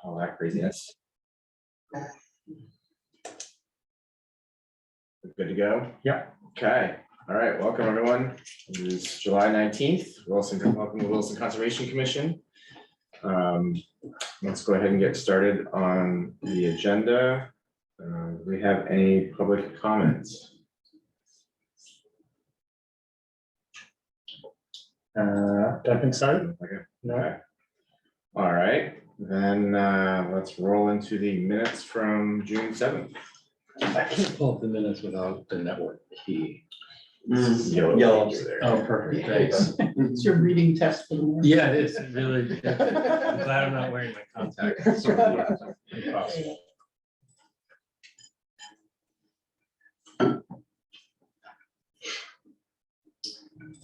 all that craziness. Good to go? Yeah. Okay, all right, welcome everyone. It is July 19th. Welcome to Williston Conservation Commission. Let's go ahead and get started on the agenda. Do we have any public comments? Don't think so. Okay. No. Okay. All right, then let's roll into the minutes from June 7th. I can't pull up the minutes without the network key. Yellow. There. Oh, perfect, thanks. It's your reading test for the morning. Yeah, it is, it really. I'm glad I'm not wearing my contacts. So, yeah, impossible.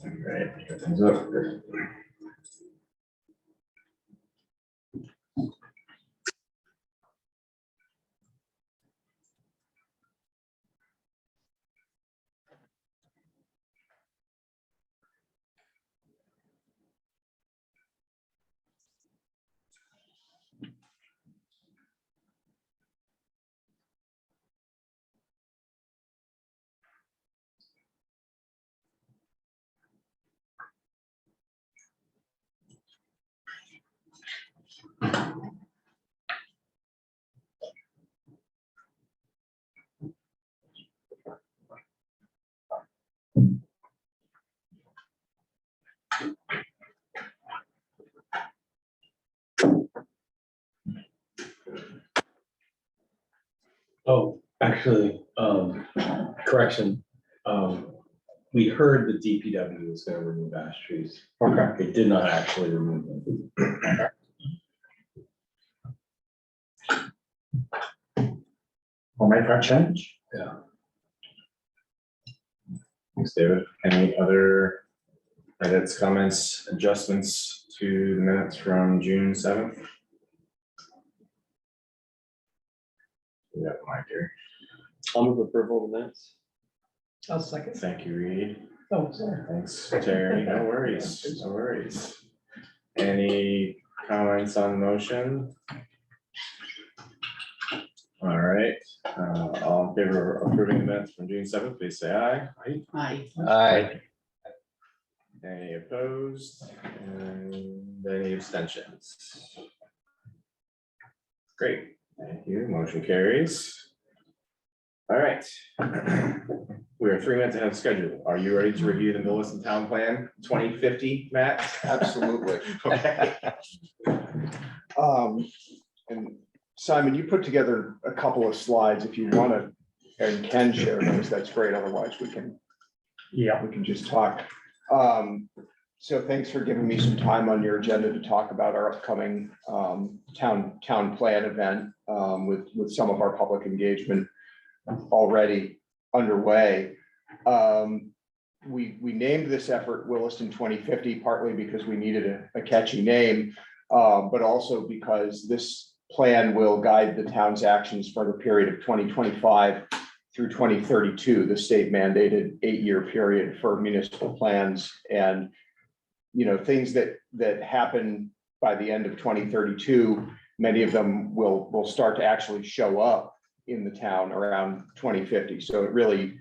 All right, pick things up. Oh, actually, correction. We heard the DPW was gonna remove ash trees. Okay. It did not actually remove them. We'll make that change. Thanks, David. Any other edits, comments, adjustments to the minutes from June 7th? Yeah, Mike here. I'll move approval of the minutes. I'll second. Thank you, Reed. Oh, sorry. Thanks, Terry. No worries, no worries. Any comments on the motion? All right, all in favor of approving the minutes from June 7th, please say aye. Aye. Aye. Any opposed? And any abstentions? Great, thank you. Motion carries. All right. We are 3 minutes ahead of schedule. Are you ready to review the Williston Town Plan 2050, Matt? Absolutely. Okay. And Simon, you put together a couple of slides. If you want to and can share those, that's great. Otherwise, we can just talk. So thanks for giving me some time on your agenda to talk about our upcoming town plan event with some of our public engagement already underway. We named this effort Williston 2050 partly because we needed a catchy name, but also because this plan will guide the town's actions for the period of 2025 through 2032, the state mandated 8-year period for municipal plans. And, you know, things that happen by the end of 2032, many of them will start to actually show up in the town around 2050. So it really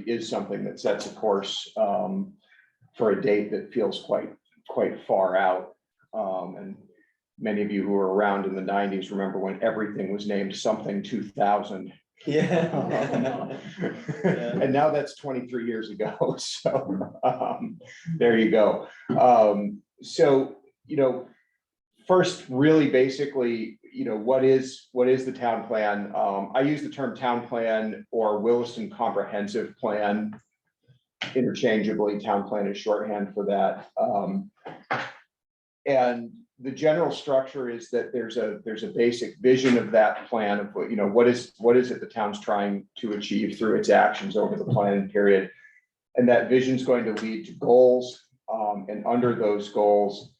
is something that sets a course for a date that feels quite far out. And many of you who were around in the 90s remember when everything was named something 2000. Yeah. And now that's 23 years ago. So there you go. So, you know, first, really basically, you know, what is the town plan? I use the term town plan or Williston comprehensive plan interchangeably. Town plan is shorthand for that. And the general structure is that there's a basic vision of that plan of what, you know, what is it the town's trying to achieve through its actions over the planning period. And that vision is going to lead to goals, and under those goals,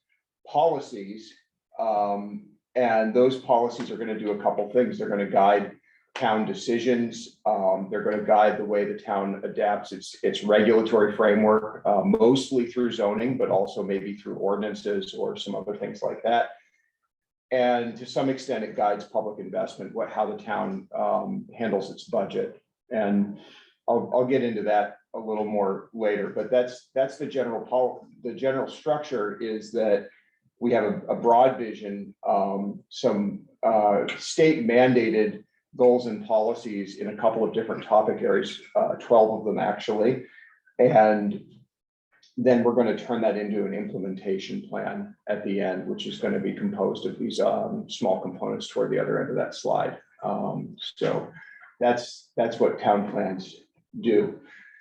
policies. And those policies are going to do a couple things. They're going to guide town decisions. They're going to guide the way the town adapts its regulatory framework, mostly through zoning, but also maybe through ordinances or some other things like that. And to some extent, it guides public investment, how the town handles its budget. And I'll get into that a little more later, but that's the general structure is that we have a broad vision, some state mandated goals and policies in a couple of different topic areas, 12 of them actually. And then we're going to turn that into an implementation plan at the end, which is going to be composed of these small components toward the other end of that slide. So that's what town plans do.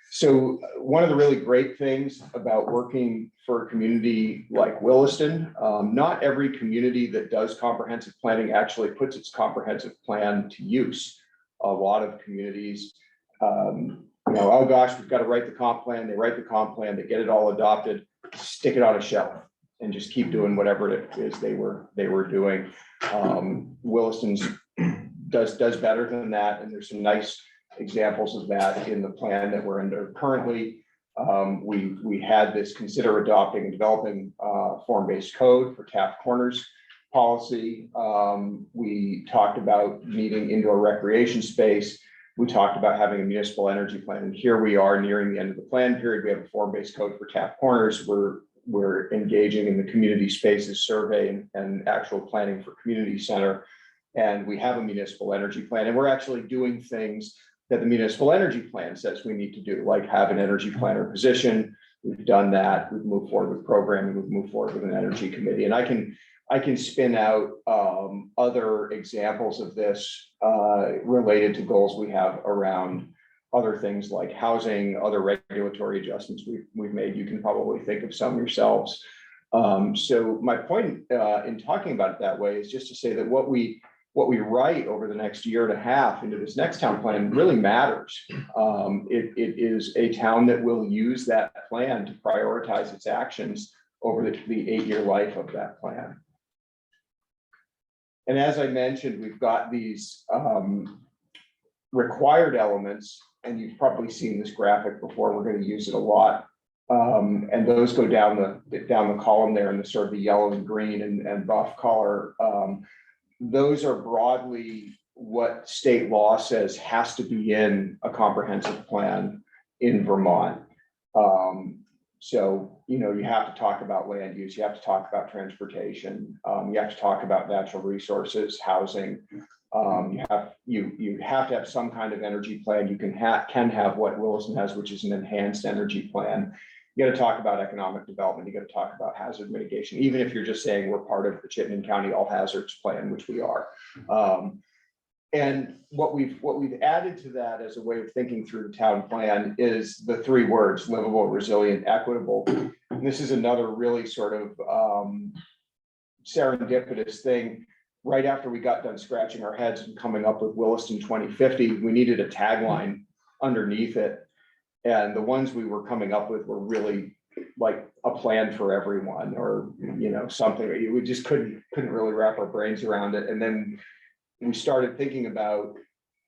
So one of the really great things about working for a community like Williston, not every community that does comprehensive planning actually puts its comprehensive plan to use. A lot of communities, oh gosh, we've got to write the comp plan. They write the comp plan, they get it all adopted, stick it on a shelf and just keep doing whatever it is they were doing. Williston's does better than that. And there's some nice examples of that in the plan that we're under currently. We had this consider adopting and developing form-based code for Taft Corners policy. We talked about needing indoor recreation space. We talked about having a municipal energy plan, and here we are nearing the end of the plan period. We have a form-based code for Taft Corners. We're engaging in the community spaces survey and actual planning for community center. And we have a municipal energy plan, and we're actually doing things that the municipal energy plan says we need to do, like have an energy planner position. We've done that. We've moved forward with programming. We've moved forward with an energy committee, and I can spin out other examples of this related to goals we have around other things like housing, other regulatory adjustments we've made. You can probably think of some yourselves. So my point in talking about it that way is just to say that what we write over the next year and a half into this next town plan really matters. It is a town that will use that plan to prioritize its actions over the 8-year life of that plan. And as I mentioned, we've got these required elements, and you've probably seen this graphic before. We're going to use it a lot. And those go down the column there in the sort of the yellow and green and buff color. Those are broadly what state law says has to be in a comprehensive plan in Vermont. So, you have to talk about land use, you have to talk about transportation, you have to talk about natural resources, housing. You have to have some kind of energy plan. You can have what Williston has, which is an enhanced energy plan. You got to talk about economic development. You got to talk about hazard mitigation, even if you're just saying we're part of the Chittenden County All Hazards Plan, which we are. And what we've added to that as a way of thinking through the town plan is the 3 words: livable, resilient, equitable. And this is another really sort of serendipitous thing. Right after we got done scratching our heads and coming up with Williston 2050, we needed a tagline underneath it. And the ones we were coming up with were really like a plan for everyone, or something. We just couldn't really wrap our brains around it. And then we started thinking about,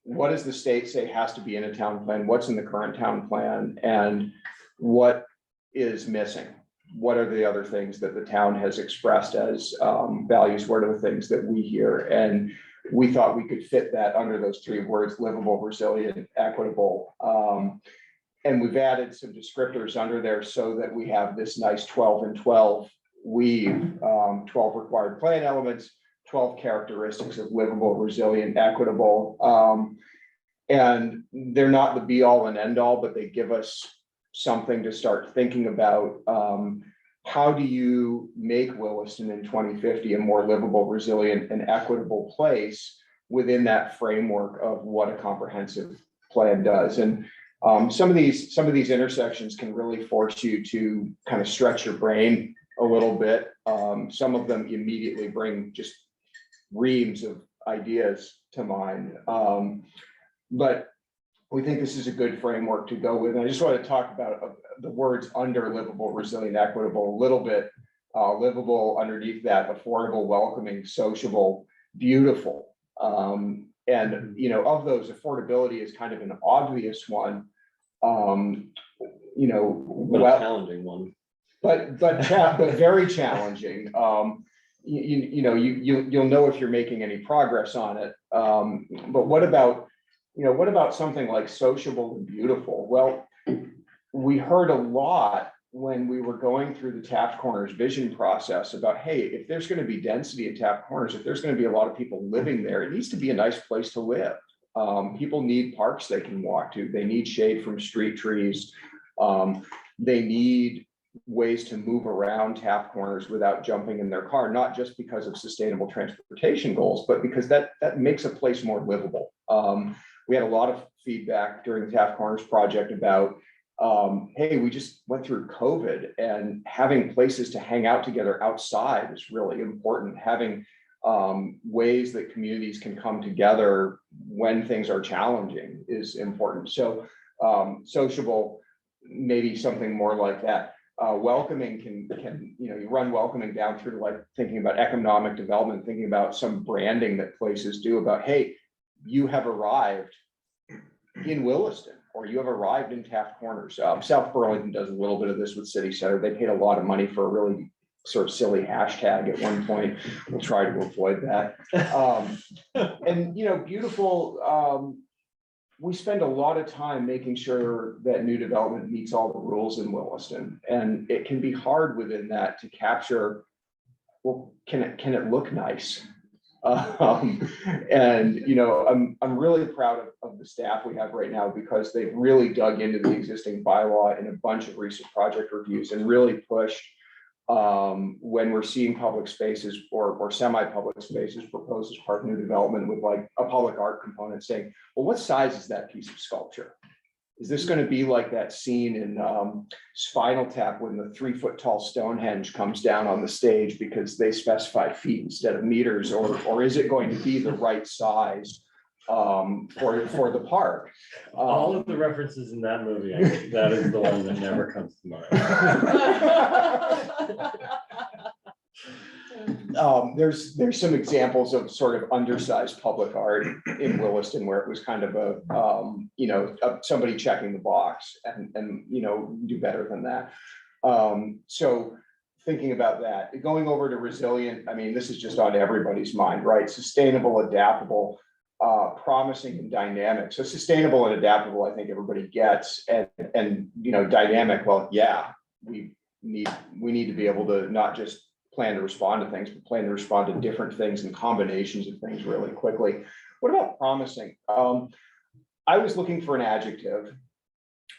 what does the state say has to be in a town plan? What's in the current town plan? And what is missing? What are the other things that the town has expressed as values? What are the things that we hear? And we thought we could fit that under those 3 words: livable, resilient, equitable. And we've added some descriptors under there so that we have this nice 12 and 12 weave, 12 required plan elements, 12 characteristics of livable, resilient, equitable. And they're not the be all and end all, but they give us something to start thinking about. How do you make Williston in 2050 a more livable, resilient, and equitable place within that framework of what a comprehensive plan does? And some of these intersections can really force you to kind of stretch your brain a little bit. Some of them immediately bring just reams of ideas to mind. But we think this is a good framework to go with. And I just want to talk about the words under livable, resilient, equitable a little bit. Livable underneath that: affordable, welcoming, sociable, beautiful. And of those, affordability is kind of an obvious one. But a challenging one. But very challenging. you'll know if you're making any progress on it. But what about something like sociable and beautiful? Well, we heard a lot when we were going through the Taft Corners vision process about, hey, if there's going to be density in Taft Corners, if there's going to be a lot of people living there, it needs to be a nice place to live. People need parks they can walk to. They need shade from street trees. They need ways to move around Taft Corners without jumping in their car, not just because of sustainable transportation goals, but because that makes a place more livable. We had a lot of feedback during the Taft Corners project about, hey, we just went through COVID, and having places to hang out together outside is really important. Having ways that communities can come together when things are challenging is important. So sociable, maybe something more like that. Welcoming can, you run welcoming down through like thinking about economic development, thinking about some branding that places do about, hey, you have arrived in Williston, or you have arrived in Taft Corners. South Burlington does a little bit of this with City Center. They paid a lot of money for a really sort of silly hashtag at one point. We'll try to avoid that. And beautiful. We spend a lot of time making sure that new development meets all the rules in Williston, and it can be hard within that to capture, well, can it look nice? And I'm really proud of the staff we have right now, because they've really dug into the existing bylaw in a bunch of recent project reviews and really pushed when we're seeing public spaces or semi-public spaces proposed as part of new development with like a public art component, saying, well, what size is that piece of sculpture? Is this going to be like that scene in Spinal Tap when the 3-foot tall Stonehenge comes down on the stage because they specify feet instead of meters, or is it going to be the right size for the park? All of the references in that movie, I think that is the one that never comes to mind. There's some examples of sort of undersized public art in Williston where it was kind of somebody checking the box and do better than that. So thinking about that, going over to resilient, I mean, this is just on everybody's mind, right? Sustainable, adaptable, promising, and dynamic. So sustainable and adaptable, I think everybody gets, and dynamic. Well, yeah, we need to be able to not just plan to respond to things, but plan to respond to different things and combinations of things really quickly. What about promising? I was looking for an adjective,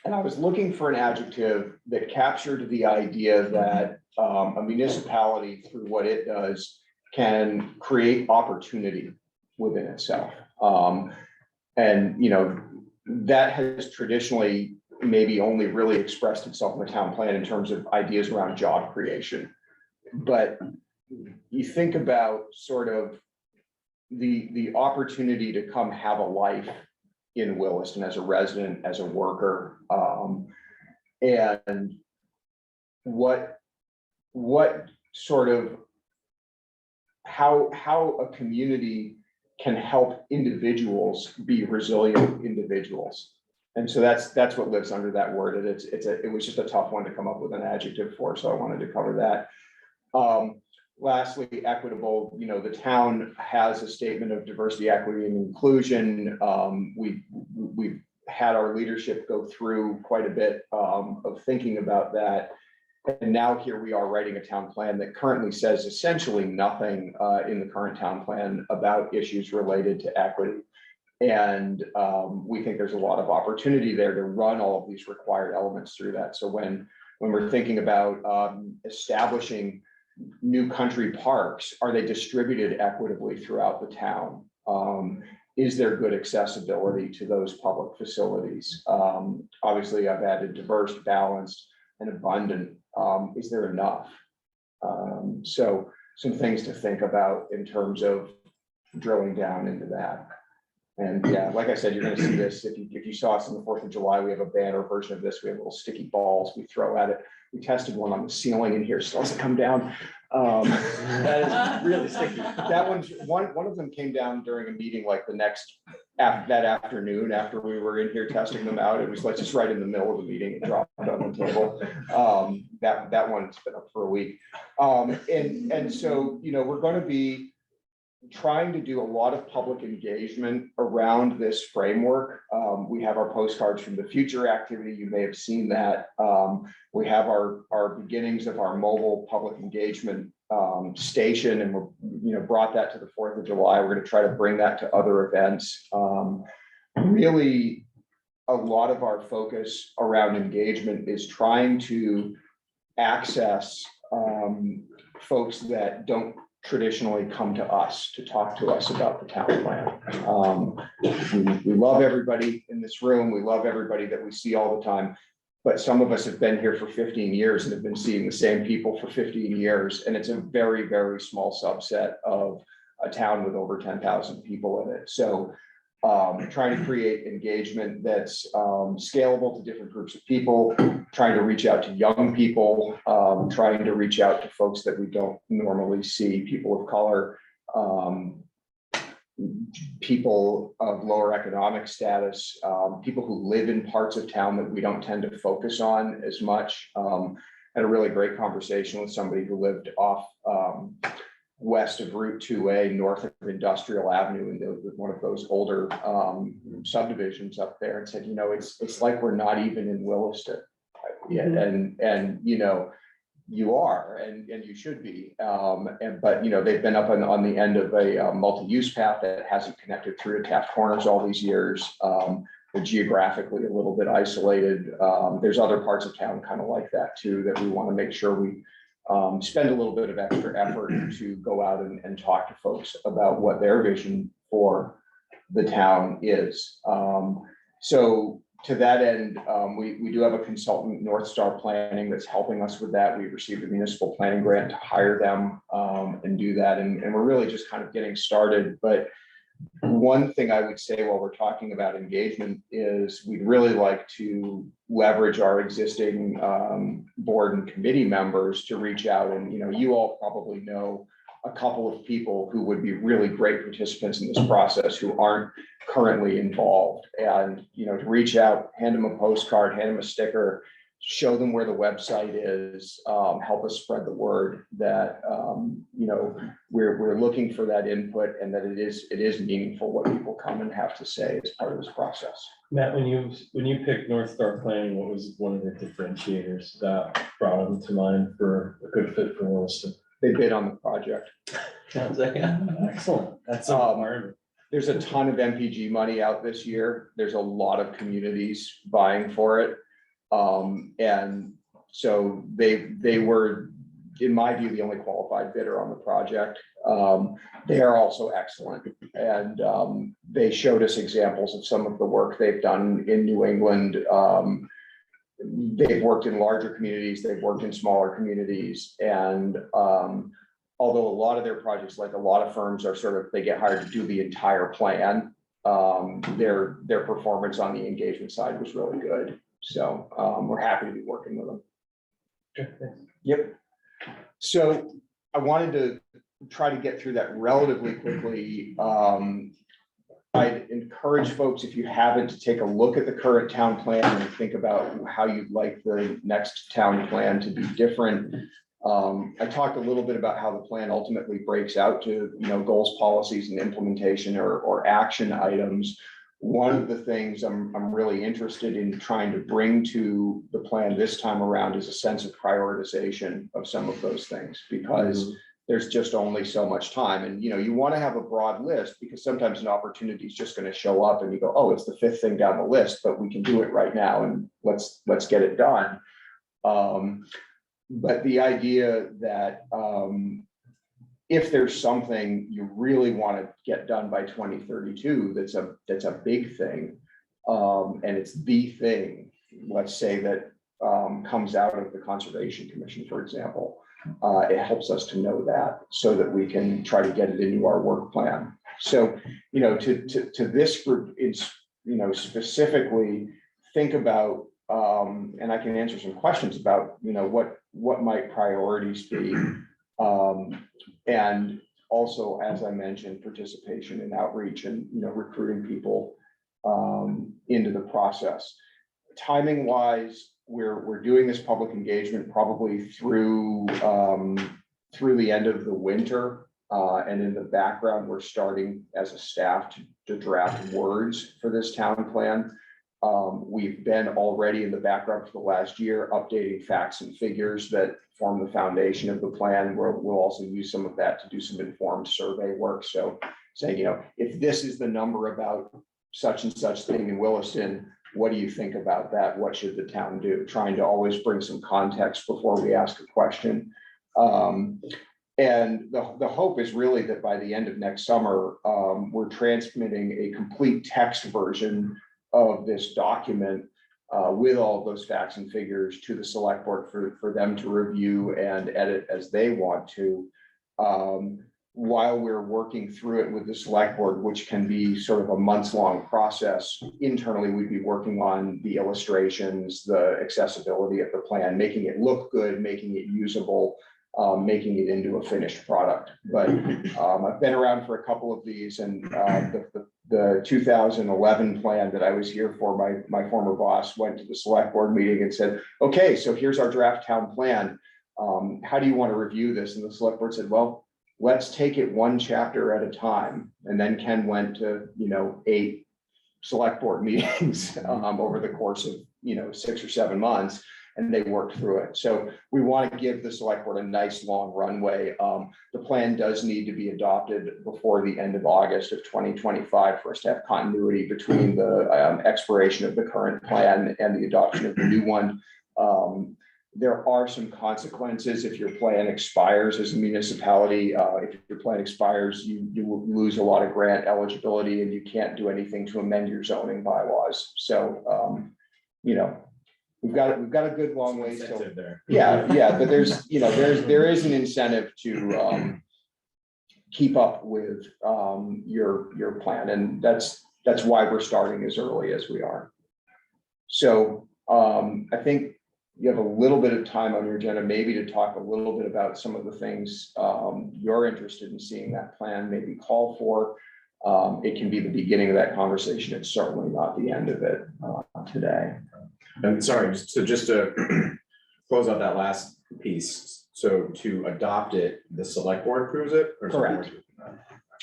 and I was looking for an adjective that captured the idea that a municipality, through what it does, can create opportunity within itself. And that has traditionally maybe only really expressed itself in the town plan in terms of ideas around job creation. But you think about sort of the opportunity to come have a life in Williston as a resident, as a worker, and what sort of how a community can help individuals be resilient individuals. And so that's what lives under that word. And it was just a tough one to come up with an adjective for, so I wanted to cover that. Lastly, equitable. The town has a statement of diversity, equity, and inclusion. We've had our leadership go through quite a bit of thinking about that. And now here we are writing a town plan that currently says essentially nothing in the current town plan about issues related to equity. And we think there's a lot of opportunity there to run all of these required elements through that. So when we're thinking about establishing new country parks, are they distributed equitably throughout the town? Is there good accessibility to those public facilities? Obviously, I've added diverse, balanced, and abundant. Is there enough? So some things to think about in terms of drilling down into that. And yeah, like I said, you're going to see this. If you saw us on the 4th of July, we have a banner version of this. We have little sticky balls we throw at it. We tested one on the ceiling in here, still doesn't come down. That is really sticky. That one of them came down during a meeting like the next that afternoon, after we were in here testing them out, it was like just right in the middle of the meeting, it dropped on the table. That one's been up for a week. And so, we're gonna be trying to do a lot of public engagement around this framework. We have our postcards from the future activity. You may have seen that. We have our beginnings of our mobile public engagement station, and we're, brought that to the 4th of July. We're going to try to bring that to other events. Really, a lot of our focus around engagement is trying to access folks that don't traditionally come to us to talk to us about the town plan. We love everybody in this room. We love everybody that we see all the time. But some of us have been here for 15 years and have been seeing the same people for 15 years. And it's a very, very small subset of a town with over 10,000 people in it. So trying to create engagement that's scalable to different groups of people, trying to reach out to young people, trying to reach out to folks that we don't normally see, people of color, people of lower economic status, people who live in parts of town that we don't tend to focus on as much. Had a really great conversation with somebody who lived off west of Route 2A, north of Industrial Avenue, and one of those older subdivisions up there, and said, it's like we're not even in Williston. Yeah, and you are, and you should be, but they've been up on the end of a multi-use path that hasn't connected through to Taft Corners all these years. They're geographically a little bit isolated. There's other parts of town kind of like that too, that we want to make sure we spend a little bit of extra effort to go out and talk to folks about what their vision for the town is. So to that end, we do have a consultant, North Star Planning, that's helping us with that. We received a municipal planning grant to hire them and do that. And we're really just kind of getting started. But one thing I would say while we're talking about engagement is we'd really like to leverage our existing board and committee members to reach out. And, you all probably know a couple of people who would be really great participants in this process who aren't currently involved, and to reach out, hand them a postcard, hand them a sticker, show them where the website is, help us spread the word that we're looking for that input, and that it is meaningful what people come and have to say as part of this process. Matt, when you picked North Star Planning, what was one of the differentiators that brought them to mind for a good fit for Williston? They bid on the project. Sounds like excellent. That's There's a ton of MPG money out this year. There's a lot of communities vying for it. And so they were, in my view, the only qualified bidder on the project. They are also excellent. And they showed us examples of some of the work they've done in New England. They've worked in larger communities, they've worked in smaller communities. And although a lot of their projects, like a lot of firms, are they get hired to do the entire plan, their performance on the engagement side was really good. So we're happy to be working with them. Okay. Yep. So I wanted to try to get through that relatively quickly. I'd encourage folks, if you haven't, to take a look at the current town plan and think about how you'd like the next town plan to be different. I talked a little bit about how the plan ultimately breaks out to, goals, policies, and implementation or action items. One of the things I'm really interested in trying to bring to the plan this time around is a sense of prioritization of some of those things, because there's just only so much time. And, you want to have a broad list, because sometimes an opportunity is just going to show up and you go, oh, it's the 5th thing down the list, but we can do it right now and let's get it done. But the idea that if there's something you really want to get done by 2032, that's a big thing, and it's the thing, let's say, that comes out of the Conservation Commission, for example. It helps us to know that, so that we can try to get it into our work plan. So, to this group, it's, specifically think about, and I can answer some questions about, what might priorities be. And also, as I mentioned, participation in outreach and, recruiting people into the process. Timing wise, we're doing this public engagement probably through the end of the winter. And in the background, we're starting as a staff to draft words for this town plan. We've been already in the background for the last year, updating facts and figures that form the foundation of the plan, where we'll also use some of that to do some informed survey work. So saying, if this is the number about such and such thing in Williston, what do you think about that? What should the town do? Trying to always bring some context before we ask a question. And the hope is really that by the end of next summer, we're transmitting a complete text version of this document with all of those facts and figures to the select board for them to review and edit as they want to. While we're working through it with the select board, which can be sort of a months-long process, internally, we'd be working on the illustrations, the accessibility of the plan, making it look good, making it usable, making it into a finished product. But I've been around for a couple of these, and the 2011 plan that I was here for, my former boss went to the select board meeting and said, okay, so here's our draft town plan. How do you want to review this? And the select board said, well, let's take it one chapter at a time. And then Ken went to, 8 select board meetings over the course of, 6 or 7 months, and they worked through it. So we want to give the select board a nice long runway. The plan does need to be adopted before the end of August of 2025 for us to have continuity between the expiration of the current plan and the adoption of the new one. There are some consequences if your plan expires as a municipality. If your plan expires, you will lose a lot of grant eligibility, and you can't do anything to amend your zoning bylaws. So, we've got a good long way still. There. Yeah, but there is an incentive to keep up with your plan, and that's why we're starting as early as we are. So I think you have a little bit of time on your agenda, maybe to talk a little bit about some of the things you're interested in seeing that plan maybe call for. It can be the beginning of that conversation. It's certainly not the end of it today. And sorry, just to close out that last piece. So to adopt it, the select board approves it? Or Correct.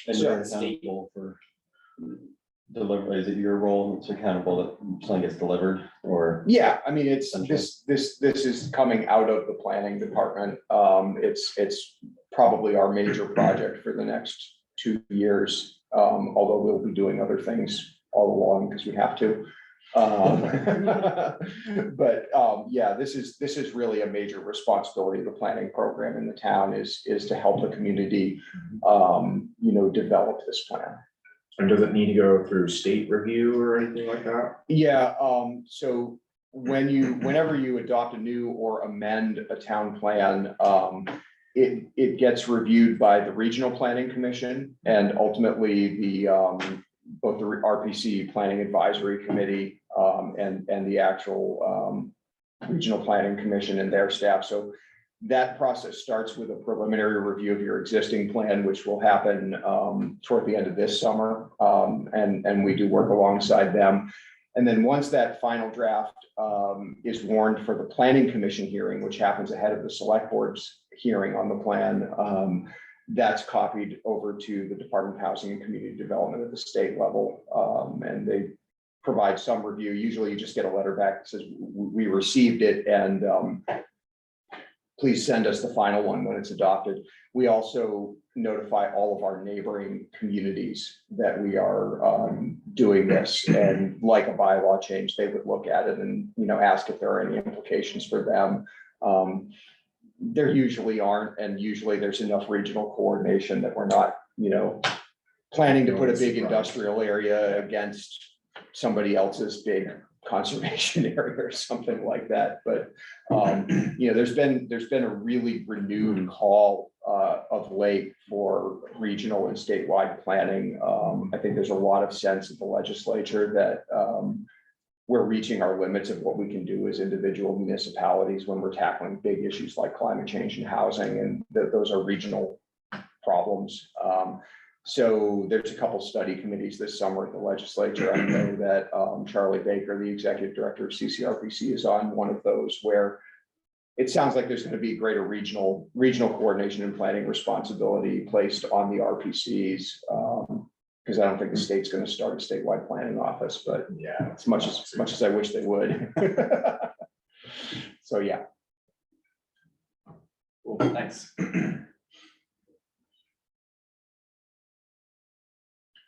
And you're accountable for delivery, is it your role that's accountable that something gets delivered, or? Yeah, I mean, it's this is coming out of the planning department. It's probably our major project for the next 2 years. Although we'll be doing other things all along because we have to. But yeah, this is really a major responsibility of the planning program in the town is to help the community, develop this plan. And does it need to go through state review or anything like that? Yeah, so whenever you adopt a new or amend a town plan, it gets reviewed by the Regional Planning Commission and ultimately both the RPC Planning Advisory Committee and the actual Regional Planning Commission and their staff. So that process starts with a preliminary review of your existing plan, which will happen toward the end of this summer. And we do work alongside them. And then once that final draft is warned for the Planning Commission hearing, which happens ahead of the Select Board's hearing on the plan, that's copied over to the Department of Housing and Community Development at the state level. And they provide some review. Usually you just get a letter back that says, we received it, and please send us the final one when it's adopted. We also notify all of our neighboring communities that we are doing this, and like a bylaw change, they would look at it and, ask if there are any implications for them. There usually aren't, and usually there's enough regional coordination that we're not, planning to put a big industrial area against somebody else's big conservation area or something like that. But there's been a really renewed call of late for regional and statewide planning. I think there's a lot of sense at the legislature that we're reaching our limits of what we can do as individual municipalities when we're tackling big issues like climate change and housing, and those are regional problems. So there's a couple study committees this summer at the legislature. I know that Charlie Baker, the executive director of CCRPC, is on one of those where it sounds like there's going to be greater regional coordination and planning responsibility placed on the RPCs. Because I don't think the state's going to start a statewide planning office, but Yeah. as much as I wish they would. So, yeah. Cool, thanks.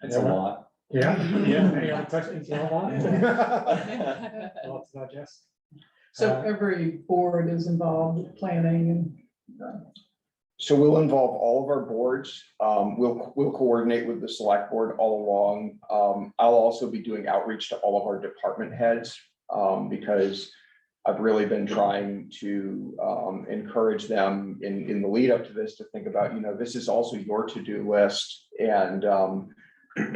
It's a lot. Yeah, any other questions? Lots to digest. So every board is involved with planning and. So we'll involve all of our boards. We'll coordinate with the select board all along. I'll also be doing outreach to all of our department heads, because I've really been trying to encourage them in the lead up to this to think about, this is also your to-do list. And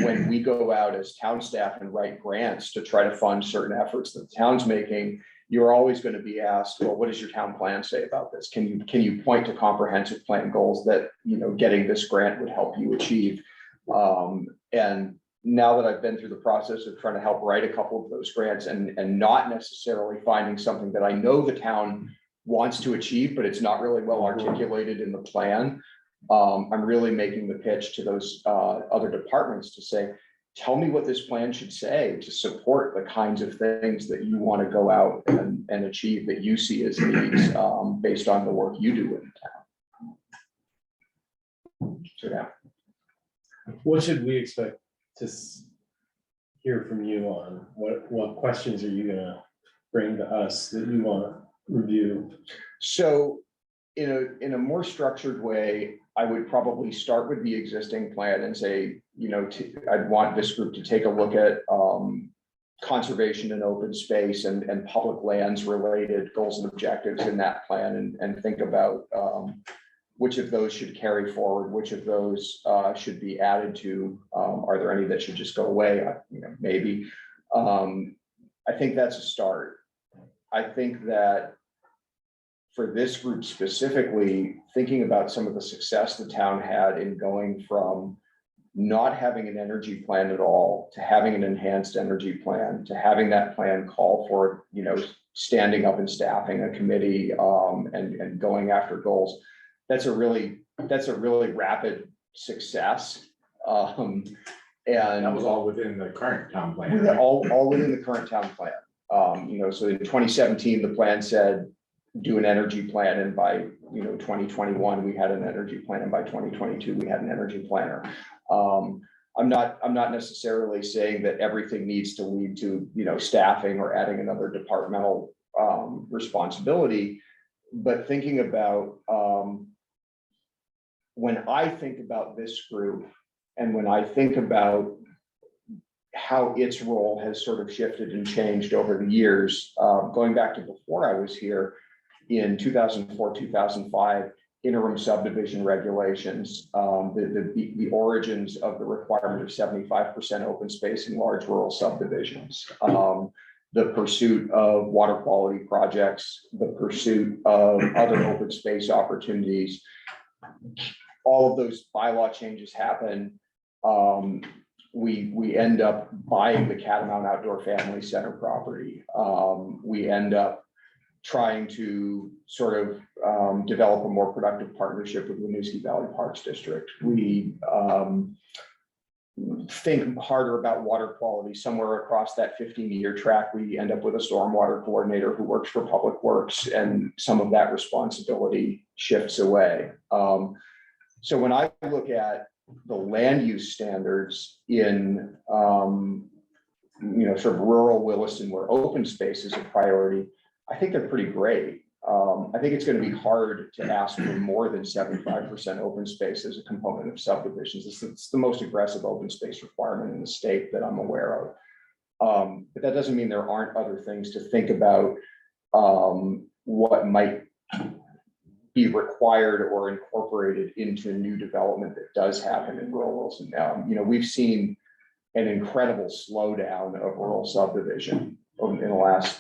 when we go out as town staff and write grants to try to fund certain efforts that the town's making, you're always going to be asked, well, what does your town plan say about this? Can you point to comprehensive plan goals that, getting this grant would help you achieve? And now that I've been through the process of trying to help write a couple of those grants and not necessarily finding something that I know the town wants to achieve, but it's not really well articulated in the plan, I'm really making the pitch to those other departments to say, tell me what this plan should say to support the kinds of things that you want to go out and achieve that you see as needs based on the work you do in the town. So, yeah. What should we expect to hear from you on? What questions are you gonna bring to us that you want to review? So in a more structured way, I would probably start with the existing plan and say, I'd want this group to take a look at conservation and open space and public lands related goals and objectives in that plan and think about which of those should carry forward, which of those should be added to. Are there any that should just go away? Maybe. I think that's a start. I think that for this group specifically, thinking about some of the success the town had in going from not having an energy plan at all to having an enhanced energy plan, to having that plan call for, standing up and staffing a committee and going after goals. That's a really rapid success. And That was all within the current town plan. right? all within the current town plan. So in 2017, the plan said, do an energy plan, and by 2021 we had an energy plan, and by 2022 we had an energy planner. I'm not necessarily saying that everything needs to lead to staffing or adding another departmental responsibility, but thinking about when I think about this group and when I think about how its role has sort of shifted and changed over the years, going back to before I was here, in 2004, 2005, interim subdivision regulations, the origins of the requirement of 75% open space in large rural subdivisions, the pursuit of water quality projects, the pursuit of other open space opportunities. All of those bylaw changes happen. We end up buying the Catamount Outdoor Family Center property. We end up trying to sort of develop a more productive partnership with Winooski Valley Parks District. We think harder about water quality. Somewhere across that 15-year track, we end up with a stormwater coordinator who works for Public Works, and some of that responsibility shifts away. So when I look at the land use standards in sort of rural Williston, where open space is a priority, I think they're pretty great. I think it's going to be hard to ask for more than 75% open space as a component of subdivisions. It's the most aggressive open space requirement in the state that I'm aware of. But that doesn't mean there aren't other things to think about what might be required or incorporated into new development that does happen in rural Wilson. We've seen an incredible slowdown of rural subdivision in the last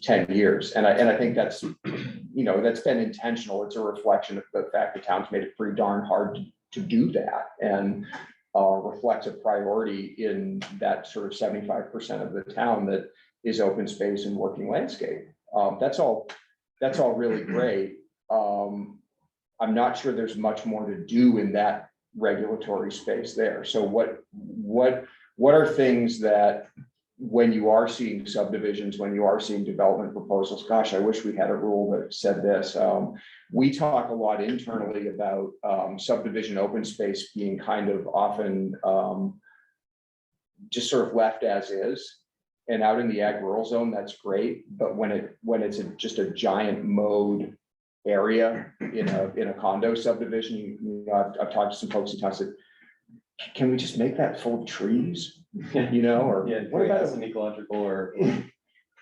10 years. And I think that's been intentional. It's a reflection of the fact the town's made it pretty darn hard to do that and reflects a priority in that sort of 75% of the town that is open space and working landscape. That's all really great. I'm not sure there's much more to do in that regulatory space there. So what are things that, when you are seeing subdivisions, when you are seeing development proposals, gosh, I wish we had a rule that said this. We talk a lot internally about subdivision open space being kind of often just sort of left as is. And out in the ag rural zone, that's great. But when it's just a giant mowed area in a condo subdivision, you know, I've talked to some folks in town, said, can we just make that full of trees? You know, or Yeah, what about some ecological or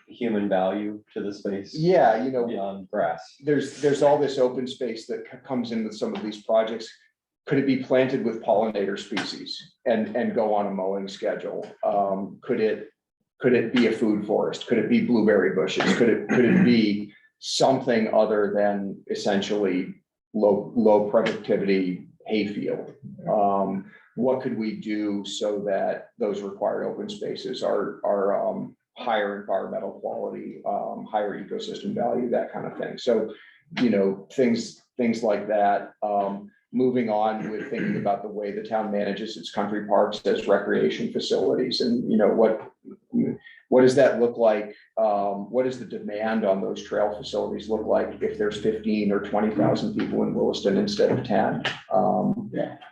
human value to the space? Yeah, you know, Beyond grass. there's all this open space that comes in with some of these projects. Could it be planted with pollinator species and go on a mowing schedule? Could it be a food forest? Could it be blueberry bushes? Could it be something other than essentially low productivity hayfield? What could we do so that those required open spaces are higher environmental quality, higher ecosystem value, that kind of thing? So, you know, things like that. Moving on with thinking about the way the town manages its country parks as recreation facilities, and you know, what does that look like? What does the demand on those trail facilities look like if there's 15 or 20,000 people in Williston instead of 10?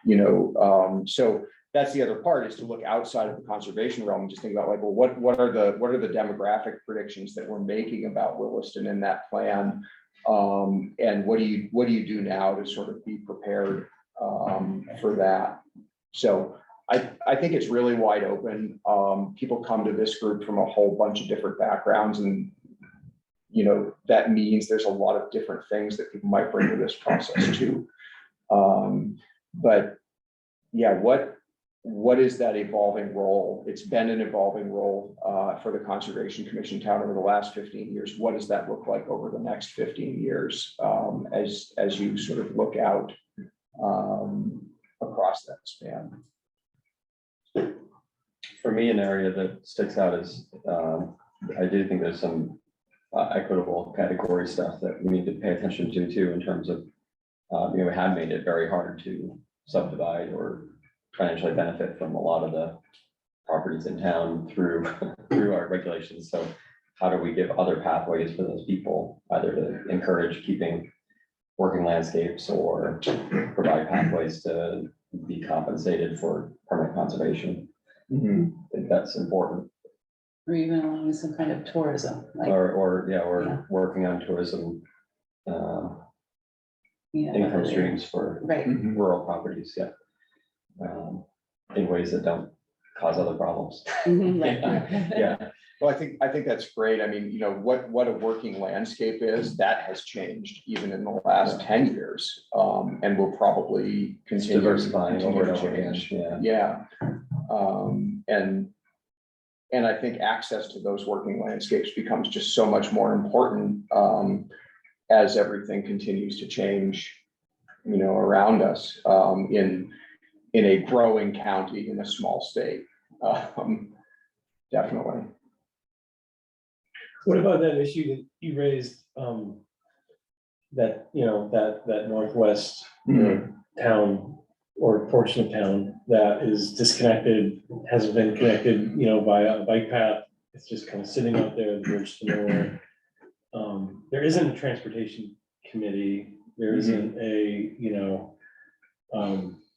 You know, so that's the other part, is to look outside of the conservation realm and just think about like, well, what are the demographic predictions that we're making about Williston in that plan? And what do you do now to sort of be prepared for that? So I think it's really wide open. People come to this group from a whole bunch of different backgrounds, and you know, that means there's a lot of different things that people might bring to this process too. But yeah, what is that evolving role? It's been an evolving role for the Conservation Commission town over the last 15 years. What does that look like over the next 15 years as you sort of look out across that span? For me, an area that sticks out is, I do think there's some equitable category stuff that we need to pay attention to too, in terms of, you know, we have made it very hard to subdivide or financially benefit from a lot of the properties in town through our regulations. So how do we give other pathways for those people, either to encourage keeping working landscapes or provide pathways to be compensated for permanent conservation? I think that's important. Or even allowing some kind of tourism, like, Or working on tourism you know, income streams for right, rural properties, in ways that don't cause other problems. right. Yeah, Well, I think that's great. I mean, you know, what a working landscape is, that has changed even in the last 10 years, and will probably it's continue diversifying over and to over again, change. yeah. And I think access to those working landscapes becomes just so much more important as everything continues to change, you know, around us in a growing county, in a small state. Definitely. What about that issue that you raised, that, you know, that northwest town or portion of town that is disconnected, hasn't been connected, you know, by a bike path? It's just kind of sitting out there, the bridge to nowhere. There isn't a transportation committee. There isn't a, you know,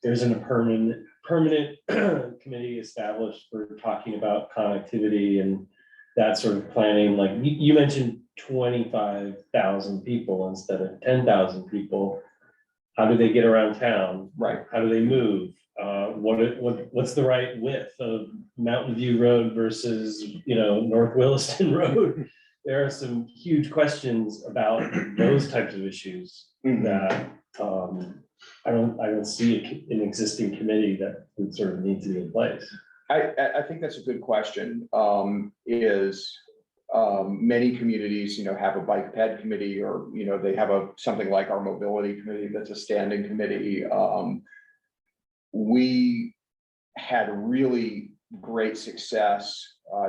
there isn't a permanent committee established for talking about connectivity and that sort of planning. Like you mentioned 25,000 people instead of 10,000 people. How do they get around town? Right. How do they move? What's the right width of Mountain View Road versus, you know, North Williston Road? There are some huge questions about those types of issues that I don't see an existing committee that would sort of need to be in place. I think that's a good question. Many communities, you know, have a bike ped committee, or, you know, they have something like our mobility committee that's a standing committee. we had really great success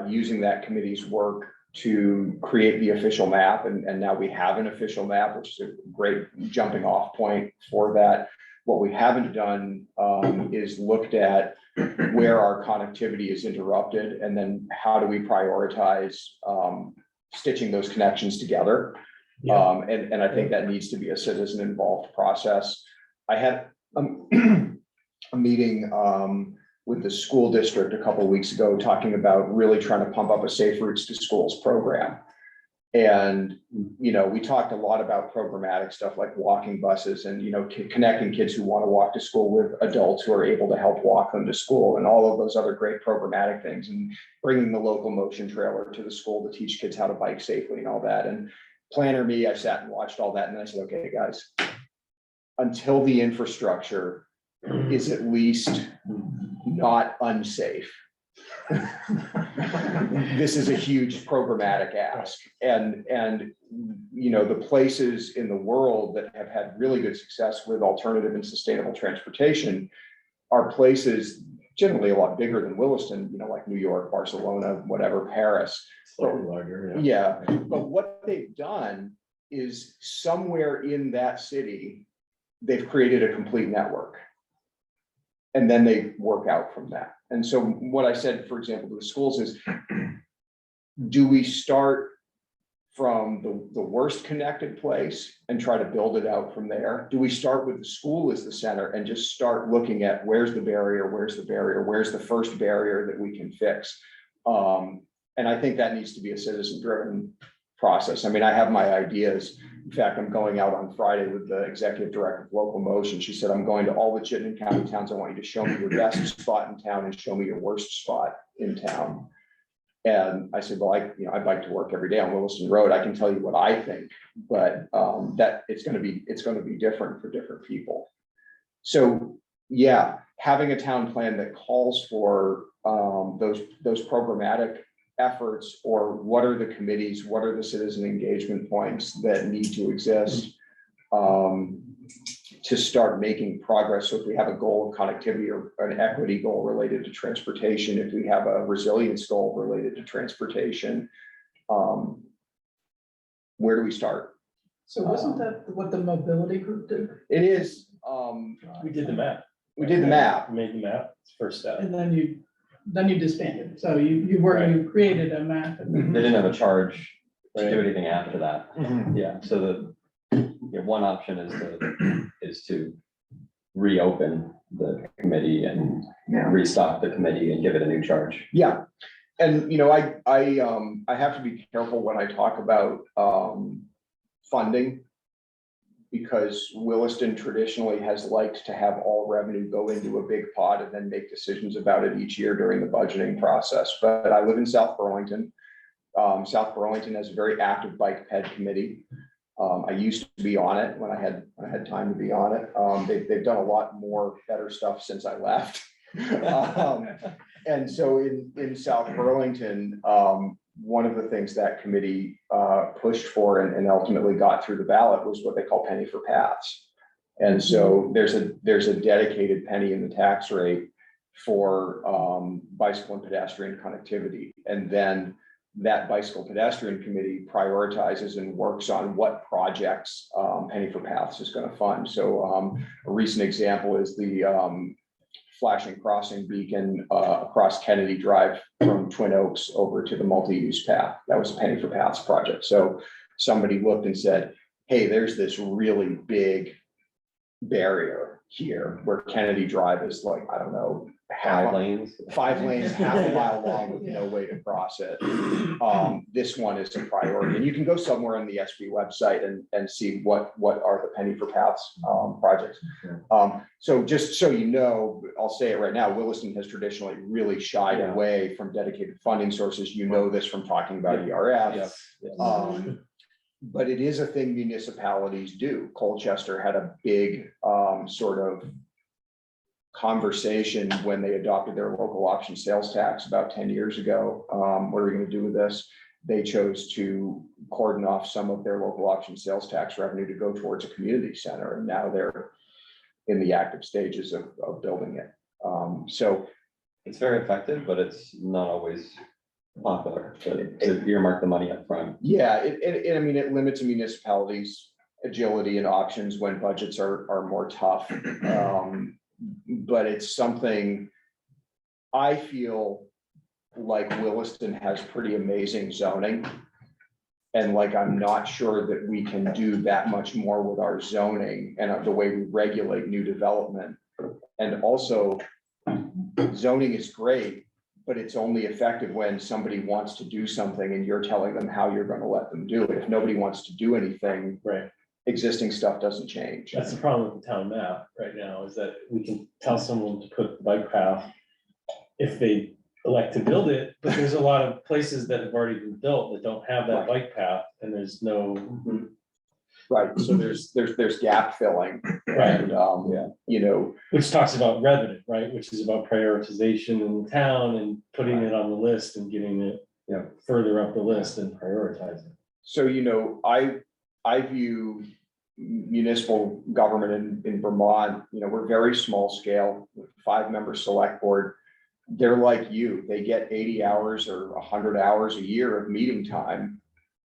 using that committee's work to create the official map, and now we have an official map, which is a great jumping off point for that. What we haven't done is looked at where our connectivity is interrupted, and then how do we prioritize stitching those connections together. And I think that needs to be a citizen involved process. I had a meeting with the school district a couple of weeks ago, talking about really trying to pump up a Safe Routes to Schools program. And, you know, we talked a lot about programmatic stuff like walking buses and, you know, connecting kids who want to walk to school with adults who are able to help walk them to school, and all of those other great programmatic things, and bringing the local motion trailer to the school to teach kids how to bike safely and all that. And planner me, I sat and watched all that, and then I said, okay, guys, until the infrastructure is at least not unsafe, this is a huge programmatic ask. And you know, the places in the world that have had really good success with alternative and sustainable transportation are places generally a lot bigger than Williston, you know, like New York, Barcelona, whatever, Paris. Slightly larger, Yeah, but what they've done is somewhere in that city, they've created a complete network. And then they work out from that. And so what I said, for example, to the schools is, do we start from the worst connected place and try to build it out from there? Do we start with the school as the center and just start looking at where's the barrier, where's the first barrier that we can fix? And I think that needs to be a citizen-driven process. I mean, I have my ideas. In fact, I'm going out on Friday with the executive director of local motion. She said, I'm going to all the Chittenden County towns. I want you to show me your best spot in town and show me your worst spot in town. And I said, well, I bike to work every day on Williston Road. I can tell you what I think, but that it's going to be different for different people. So yeah, having a town plan that calls for those programmatic efforts, or what are the committees, what are the citizen engagement points that need to exist to start making progress. So if we have a goal of connectivity or an equity goal related to transportation, if we have a resilience goal related to transportation, where do we start? So wasn't that what the mobility group did? It is. We did the map. We did the map. Made the map, first step. And then you disbanded. So you created a map. And They then- didn't have a charge to Right. do anything after that. Mhm. Yeah, so one option is to reopen the committee and restock the committee and give it a new charge. Yeah, and you know, I have to be careful when I talk about funding, because Williston traditionally has liked to have all revenue go into a big pot and then make decisions about it each year during the budgeting process. But I live in South Burlington. South Burlington has a very active bike ped committee. I used to be on it when I had time to be on it. They've done a lot more better stuff since I left. And so in South Burlington, one of the things that committee pushed for and ultimately got through the ballot was what they call penny for paths. And so there's a dedicated penny in the tax rate for bicycle and pedestrian connectivity. And then that bicycle pedestrian committee prioritizes and works on what projects penny for paths is going to fund. So a recent example is the flashing crossing beacon across Kennedy Drive from Twin Oaks over to the multi-use path. That was a penny for paths project. So somebody looked and said, hey, there's this really big barrier here where Kennedy Drive is like, I don't know, 5 lanes. 5 lanes, half a mile long with no way to cross it. This one is a priority, and you can go somewhere on the SB website and see what are the penny for paths projects. So just so you know, I'll say it right now, Williston has traditionally really shied away from dedicated funding sources. You know this from talking about ERF. But it is a thing municipalities do. Colchester had a big sort of conversation when they adopted their local option sales tax about 10 years ago. What are we going to do with this? They chose to cordon off some of their local option sales tax revenue to go towards a community center. And now they're in the active stages of building it. So It's very effective, but it's not always popular to earmark the money up front. yeah, I mean, it limits a municipalities' agility and options when budgets are more tough. But it's something I feel like Williston has pretty amazing zoning. And like, I'm not sure that we can do that much more with our zoning and the way we regulate new development. And also, zoning is great, but it's only effective when somebody wants to do something and you're telling them how you're gonna let them do it. If nobody wants to do anything, Right. existing stuff doesn't change. That's the problem with the town map right now, is that we can tell someone to put the bike path if they elect to build it, but there's a lot of places that have already been built that don't have that bike path, and there's no. Right, so there's gap filling. Right. And, Yeah. you know, Which talks about revenue, right, which is about prioritization in the town and putting it on the list and getting it, further up the list and prioritizing. so, you know, I view municipal government in Vermont, you know, we're very small scale, with 5-member select board. They're like you, they get 80 hours or 100 hours a year of meeting time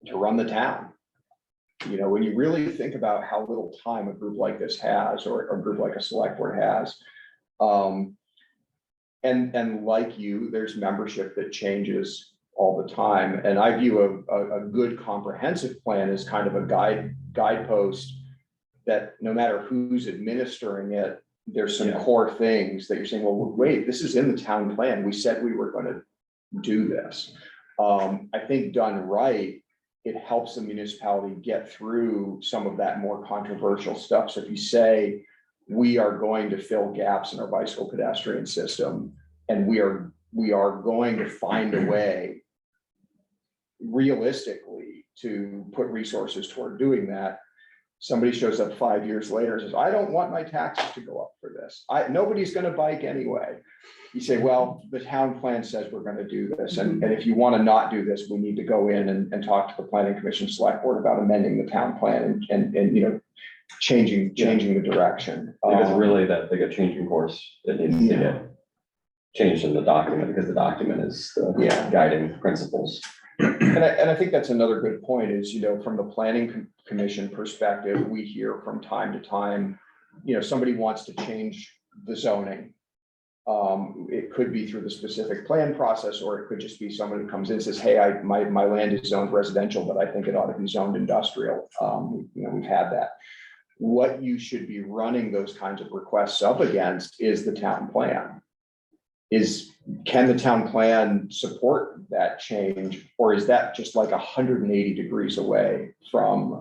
to run the town. You know, when you really think about how little time a group like this has, or a group like a select board has. And like you, there's membership that changes all the time. And I view a good comprehensive plan as kind of a guidepost that no matter who's administering it, there's some core things that you're saying, well, wait, this is in the town plan. We said we were going to do this. I think done right, it helps the municipality get through some of that more controversial stuff. So if you say, we are going to fill gaps in our bicycle pedestrian system, and we are going to find a way realistically to put resources toward doing that. Somebody shows up 5 years later and says, I don't want my taxes to go up for this. Nobody's gonna bike anyway. You say, well, the town plan says we're gonna do this. And if you wanna not do this, we need to go in and talk to the planning commission select board about amending the town plan and you know, changing the direction. If it's really that big a change in course, it needs to get changed in the document, because the document is the guiding principles. And I think that's another good point is, you know, from the planning commission perspective, we hear from time to time, you know, somebody wants to change the zoning. It could be through the specific plan process, or it could just be someone who comes in and says, hey, my land is zoned residential, but I think it ought to be zoned industrial. You know, we've had that. What you should be running those kinds of requests up against is the town plan. Can the town plan support that change, or is that just like 180 degrees away from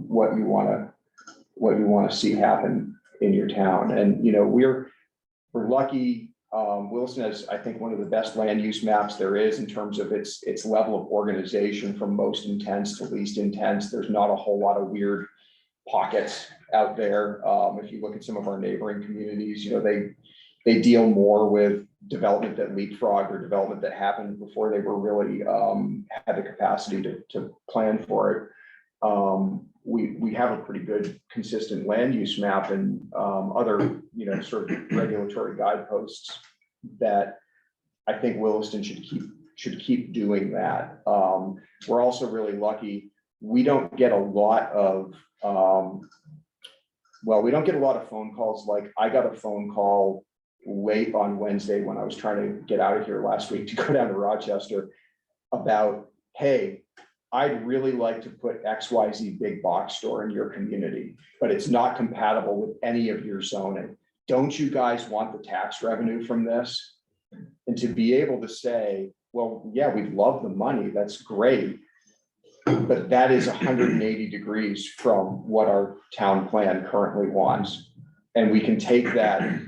what you want to see happen in your town? And you know, we're lucky. Williston has, I think, one of the best land use maps there is in terms of its level of organization from most intense to least intense. There's not a whole lot of weird pockets out there. If you look at some of our neighboring communities, you know, they deal more with development that leapfrogged or development that happened before they were really had the capacity to plan for it. We have a pretty good consistent land use map and other, you know, sort of regulatory guideposts that I think Williston should keep doing that. We're also really lucky. We don't get a lot of we don't get a lot of phone calls. Like I got a phone call late on Wednesday when I was trying to get out of here last week to go down to Rochester about, hey, I'd really like to put XYZ big box store in your community, but it's not compatible with any of your zoning. Don't you guys want the tax revenue from this? And to be able to say, well, yeah, we'd love the money. That's great. But that is 180 degrees from what our town plan currently wants. And we can take that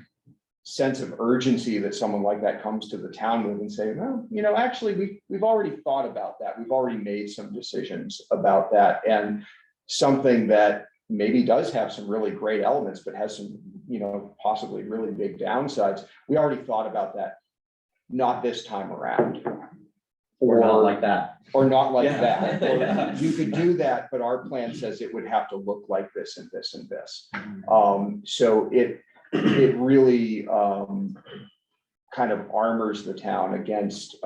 sense of urgency that someone like that comes to the town with and say, well, you know, actually, we've already thought about that. We've already made some decisions about that. And something that maybe does have some really great elements, but has some, you know, possibly really big downsides. We already thought about that. Not this time around. Or not like that. Or not like Yeah. that. Or you could do that, but our plan says it would have to look like this and this and this. So it really, kind of armors the town against,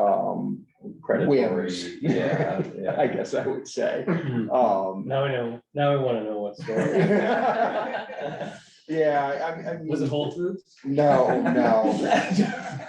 Predatory, whims. yeah, yeah. I guess I would say. Now I know, now I wanna know what story. Yeah, I mean. Was it Whole Foods? No, no.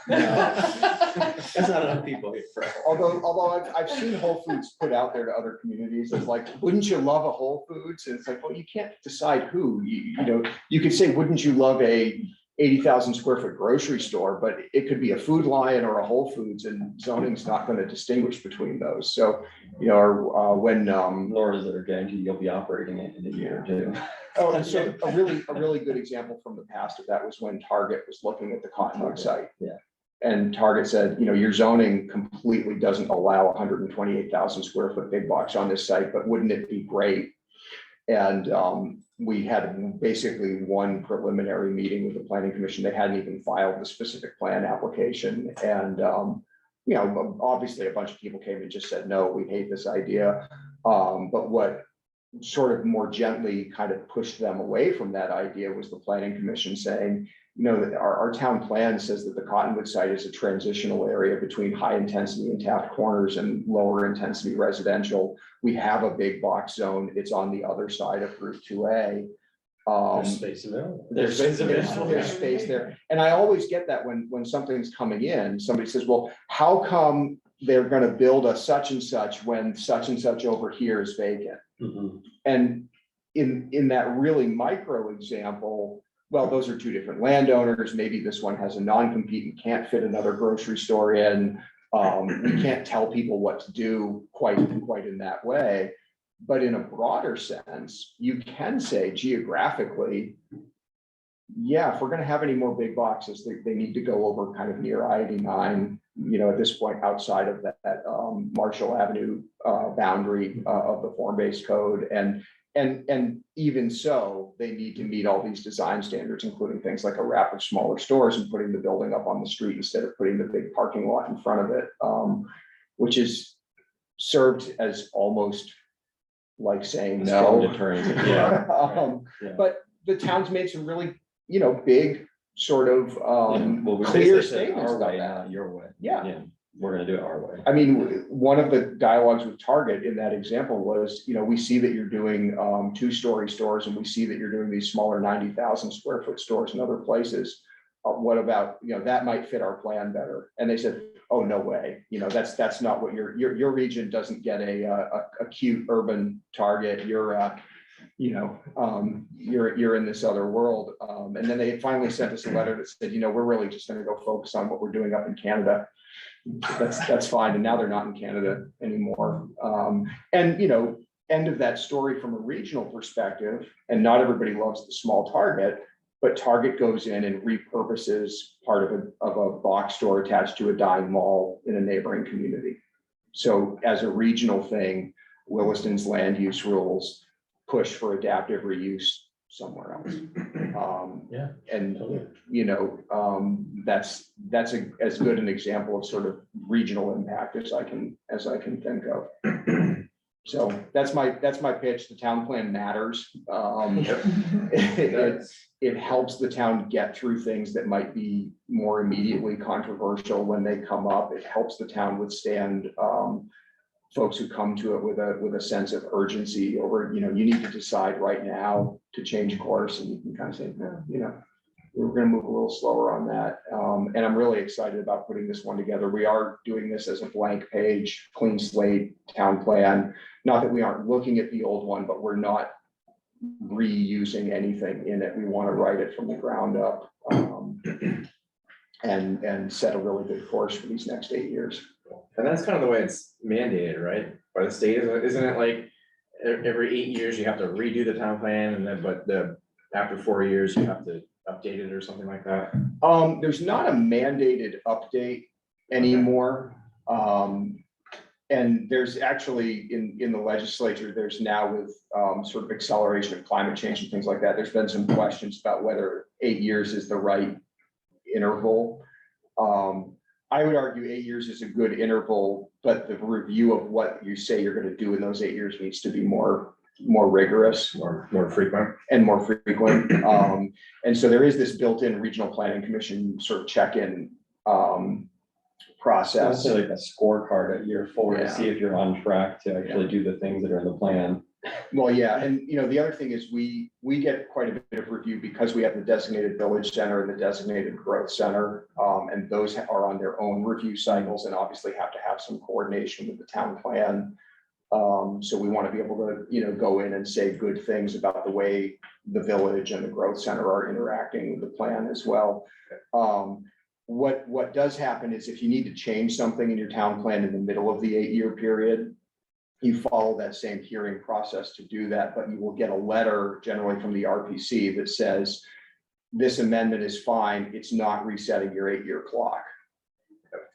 That's not enough people here for. Although I've seen Whole Foods put out there to other communities, it's like, wouldn't you love a Whole Foods? And it's like, well, you can't decide who, you know, you could say, wouldn't you love a 80,000 square foot grocery store, but it could be a Food Lion or a Whole Foods, and zoning's not gonna distinguish between those. So, you know, when, Nor is it a guarantee you'll be operating it in a year or two. oh, so a really good example from the past of that was when Target was looking at the Cottonwood site. Yeah. And Target said, you know, your zoning completely doesn't allow 128,000 square foot big box on this site, but wouldn't it be great? And we had basically one preliminary meeting with the planning commission. They hadn't even filed the specific plan application. And you know, obviously a bunch of people came and just said, no, we hate this idea. But what sort of more gently kind of pushed them away from that idea was the planning commission saying, you know, that our town plan says that the Cottonwood site is a transitional area between high intensity and Taft Corners and lower intensity residential. We have a big box zone. It's on the other side of Route 2A. There's space available. There's space there. And I always get that when something's coming in, somebody says, well, how come they're gonna build a such and such when such and such over here is vacant? Mhm. And in that really micro example, well, those are two different landowners. Maybe this one has a non-compete and can't fit another grocery store in. We can't tell people what to do quite in that way. But in a broader sense, you can say geographically, yeah, if we're gonna have any more big boxes, they need to go over kind of near I-89, you know, at this point outside of that Marshall Avenue boundary of the form-based code. And even so, they need to meet all these design standards, including things like a wrap of smaller stores and putting the building up on the street instead of putting the big parking lot in front of it, which is served as almost like saying Strong no. deterrent, Yeah. Yeah. But the town's made some really, you know, big sort of Well, we clear basically said statements our about way, that. not your way. Yeah. We're gonna do it our way. I mean, one of the dialogues with Target in that example was, you know, we see that you're doing 2-story stores, and we see that you're doing these smaller 90,000 square foot stores in other places. What about, you know, that might fit our plan better. And they said, oh, no way. You know, that's not what your region doesn't get a cute urban Target. You're you know, you're in this other world. And then they finally sent us a letter that said, you know, we're really just gonna go focus on what we're doing up in Canada. That's fine. And now they're not in Canada anymore. And, you know, end of that story from a regional perspective, and not everybody loves the small Target, but Target goes in and repurposes part of a box store attached to a dying mall in a neighboring community. So as a regional thing, Williston's land use rules push for adaptive reuse somewhere else. Yeah, And, totally. you know, that's as good an example of sort of regional impact as I can think of. So that's my pitch. The town plan matters. It helps the town get through things that might be more immediately controversial when they come up. It helps the town withstand folks who come to it with a sense of urgency over, you know, you need to decide right now to change course, and you can kind of say, no, you know, we're going to move a little slower on that. And I'm really excited about putting this one together. We are doing this as a blank page, clean slate town plan. Not that we aren't looking at the old one, but we're not reusing anything in it. We want to write it from the ground up and set a really good course for these next 8 years. And that's kind of the way it's mandated, right? By the state, isn't it like every 8 years you have to redo the town plan, and then, but after 4 years you have to update it or something like that? There's not a mandated update anymore. And there's actually in the legislature, there's now with sort of acceleration of climate change and things like that, there's been some questions about whether 8 years is the right interval. I would argue 8 years is a good interval, but the review of what you say you're going to do in those 8 years needs to be more more rigorous More frequent. and more frequent. And so there is this built-in regional planning commission sort of check-in process. Also like a scorecard at year 4 to Yeah. see if you're on track to actually do the things that are in the plan. Well, yeah, and the other thing is we get quite a bit of review because we have the designated village center and the designated growth center. And those are on their own review cycles and obviously have to have some coordination with the town plan. So we want to be able to, go in and say good things about the way the village and the growth center are interacting with the plan as well. What does happen is if you need to change something in your town plan in the middle of the 8-year period, you follow that same hearing process to do that, but you will get a letter generally from the RPC that says, this amendment is fine, it's not resetting your 8-year clock.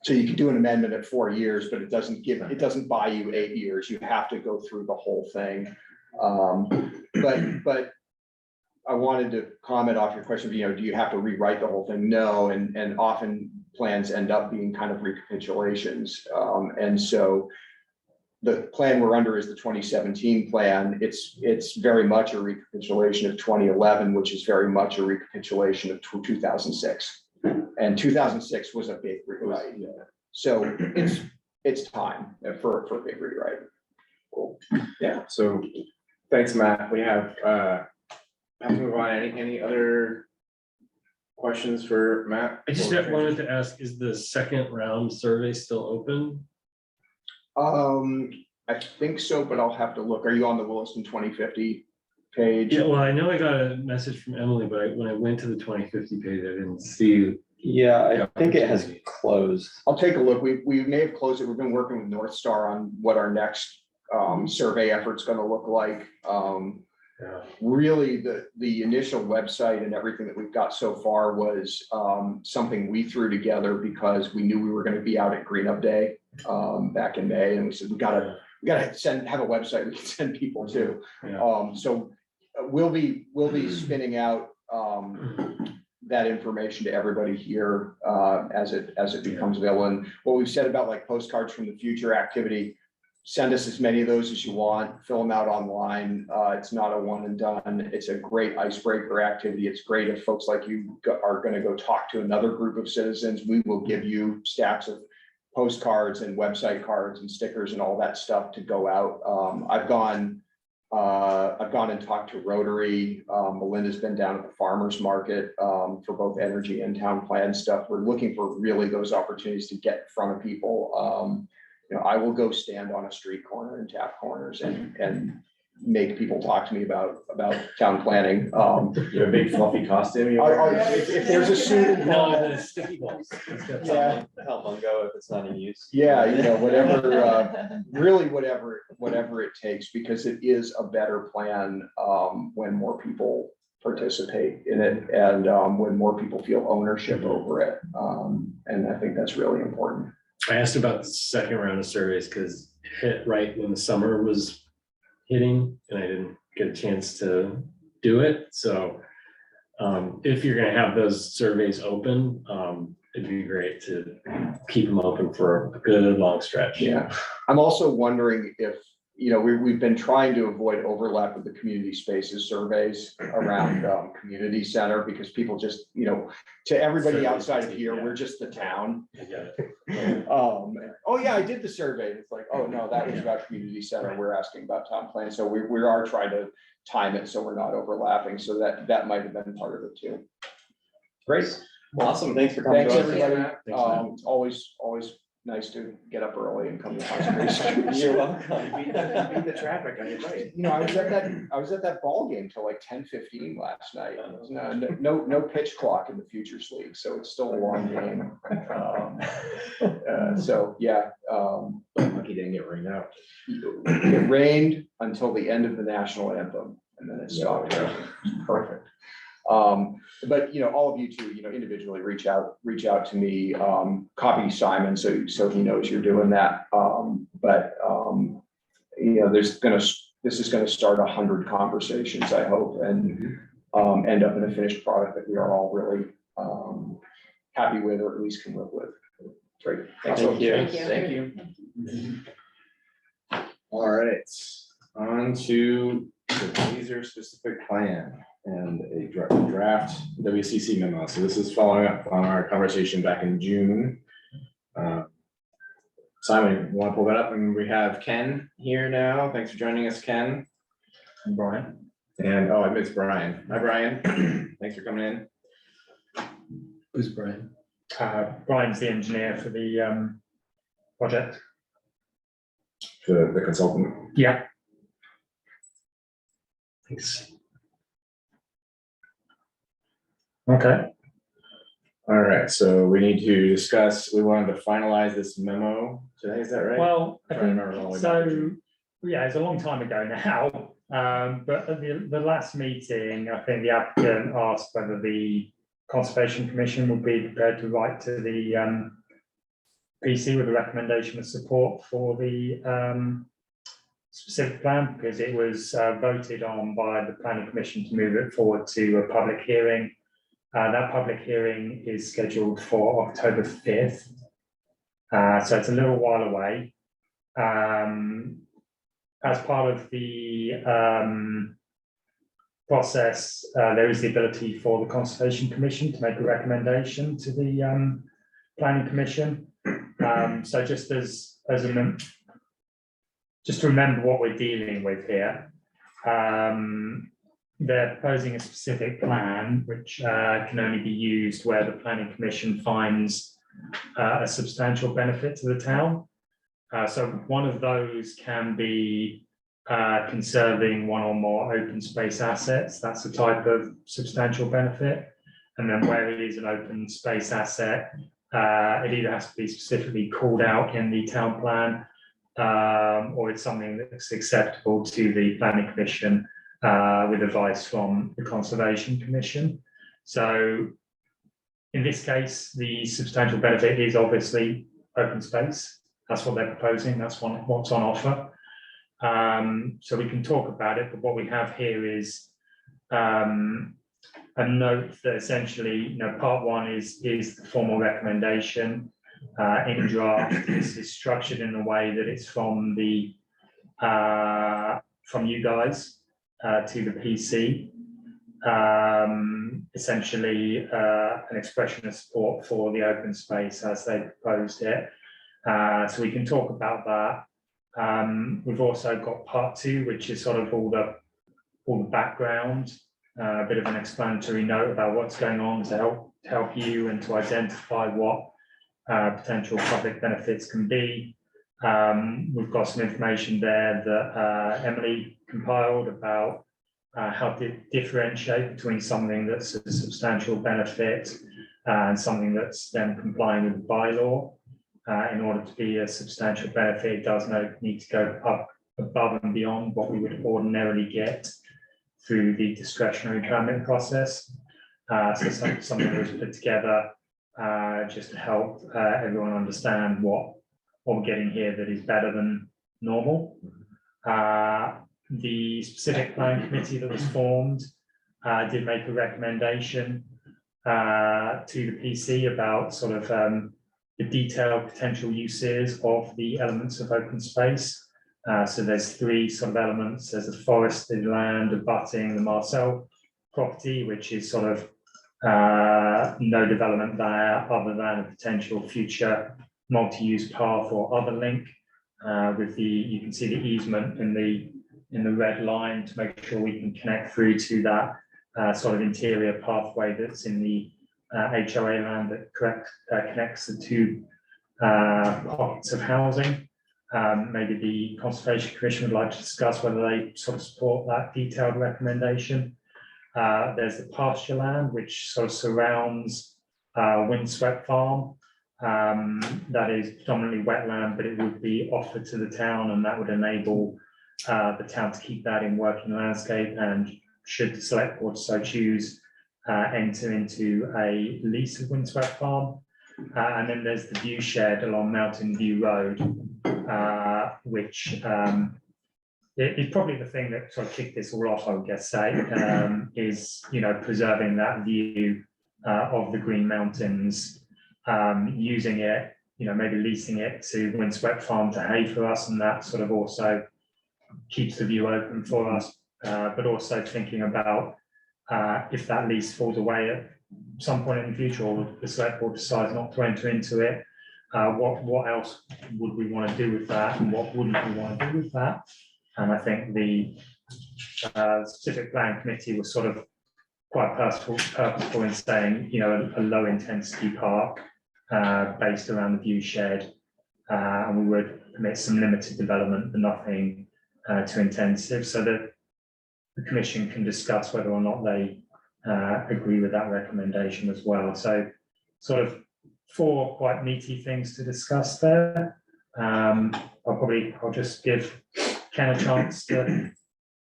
So you can do an amendment at 4 years, but it doesn't buy you 8 years. You have to go through the whole thing. But I wanted to comment off your question, do you have to rewrite the whole thing? No, and often plans end up being kind of recapitulations. And so the plan we're under is the 2017 plan. It's very much a recapitulation of 2011, which is very much a recapitulation of 2006. And 2006 was a big rewrite. So it's time for a big rewrite. Cool. Yeah, so thanks, Matt. We have, have to move on. Any other questions for Matt? I just wanted to ask, is the second round survey still open? I think so, but I'll have to look. Are you on the Williston 2050 page? Yeah, well, I know I got a message from Emily, but when I went to the 2050 page, I didn't see. Yeah, I think it has closed. I'll take a look. We may have closed it. We've been working with North Star on what our next survey effort's going to look like. Really, the initial website and everything that we've got so far was something we threw together because we knew we were going to be out at Green Up Day back in May, and we said we gotta have a website we can send people to. So we'll be spinning out that information to everybody here as it becomes available. And what we've said about like postcards from the future activity, send us as many of those as you want, fill them out online. It's not a one and done. It's a great icebreaker activity. It's great if folks like you are going to go talk to another group of citizens. We will give you stacks of postcards and website cards and stickers and all that stuff to go out. I've gone and talked to Rotary. Melinda's been down at the farmers market for both energy and town plan stuff. We're looking for really those opportunities to get in front of people. I will go stand on a street corner and tap corners and make people talk to me about town planning. You have a big fluffy costume. If there's a suit involved, No, the sticky balls. yeah. Help on go if it's not in use. Yeah, whatever, really whatever it takes, because it is a better plan when more people participate in it and when more people feel ownership over it. And I think that's really important. I asked about the second round of surveys because it hit right when the summer was hitting and I didn't get a chance to do it. So if you're gonna have those surveys open, it'd be great to keep them open for a good long stretch. Yeah, I'm also wondering if, we've been trying to avoid overlap with the community spaces surveys around community center, because people just, to everybody outside of here, we're just the town. I get it. Oh yeah, I did the survey. It's like, oh no, that was about community center. We're asking about town plan. So we are trying to time it so we're not overlapping. So that might have been part of it too. Great. Awesome. Thanks for coming. Thanks, to us. everybody. Thanks, Matt. It's always nice to get up early and come to conservation. You're welcome. Beat the traffic on your bike. I was at that ball game till like 10:15 last night. No pitch clock in the Futures League, so it's still a long game. So yeah, Lucky didn't get rained out. it rained until the end of the national anthem, and then it stopped. Perfect. But all of you too, individually reach out to me, copy Simon so he knows you're doing that. But this is gonna start 100 conversations, I hope, and end up in a finished product that we are all really happy with, or at least can live with. Great. Thanks. Thank you. Thank you. All right, on to the laser specific plan and a draft WCC memo. So this is following up on our conversation back in June. Simon, you want to pull that up? And we have Ken here now. Thanks for joining us, Ken. And Brian. And, oh, I missed Brian. Hi, Brian. Thanks for coming in. Who's Brian? Brian's the engineer for the project. The consultant. Yeah. Thanks. Okay. All right, so we need to discuss, we wanted to finalize this memo today, is that right? Well, I Trying to think remember all the way back so. to June. Yeah, it's a long time ago now. But at the last meeting, I think the applicant asked whether the Conservation Commission would be prepared to write to the PC with a recommendation of support for the specific plan, because it was voted on by the Planning Commission to move it forward to a public hearing. That public hearing is scheduled for October 5th. So it's a little while away. As part of the process, there is the ability for the Conservation Commission to make a recommendation to the Planning Commission. So just just to remember what we're dealing with here. They're proposing a specific plan which can only be used where the Planning Commission finds a substantial benefit to the town. So one of those can be conserving one or more open space assets. That's a type of substantial benefit. And then where it is an open space asset, it either has to be specifically called out in the town plan, or it's something that's acceptable to the Planning Commission with advice from the Conservation Commission. So in this case, the substantial benefit is obviously open space. That's what they're proposing. That's what's on offer. So we can talk about it, but what we have here is a note that essentially, part one is the formal recommendation in draft. This is structured in a way that it's from the from you guys to the PC. Essentially, an expression of support for the open space as they proposed it. So we can talk about that. We've also got part two, which is sort of all the background, a bit of an explanatory note about what's going on to help you and to identify what potential public benefits can be. We've got some information there that Emily compiled about how to differentiate between something that's a substantial benefit and something that's then complying with the bylaw. In order to be a substantial benefit, it does need to go up above and beyond what we would ordinarily get through the discretionary permit process. So something that was put together just to help everyone understand what we're getting here that is better than normal. The specific plan committee that was formed did make a recommendation to the PC about sort of the detailed potential uses of the elements of open space. So there's three sort of elements. There's the forested land abutting the Marcel property, which is sort of no development there other than a potential future multi-use path or other link. With you can see the easement in the red line to make sure we can connect through to that sort of interior pathway that's in the HOA land that connects the two pockets of housing. Maybe the Conservation Commission would like to discuss whether they sort of support that detailed recommendation. There's the pasture land, which sort of surrounds Windswept Farm. That is predominantly wetland, but it would be offered to the town, and that would enable the town to keep that in working landscape, and should the select board so choose, enter into a lease of Windswept Farm. And then there's the view shed along Mountain View Road, which is probably the thing that sort of kicked this all off, I would guess say, is, preserving that view of the Green Mountains, using it, maybe leasing it to Windswept Farm to hay for us, and that sort of also keeps the view open for us, but also thinking about if that lease falls away at some point in the future, or the select board decides not to enter into it, what else would we want to do with that, and what wouldn't we want to do with that? And I think the specific plan committee was sort of quite purposeful in saying, you know, a low intensity park based around the view shed, and we would permit some limited development, but nothing too intensive, so that the commission can discuss whether or not they agree with that recommendation as well. So sort of 4 quite meaty things to discuss there. I'll just give Ken a chance to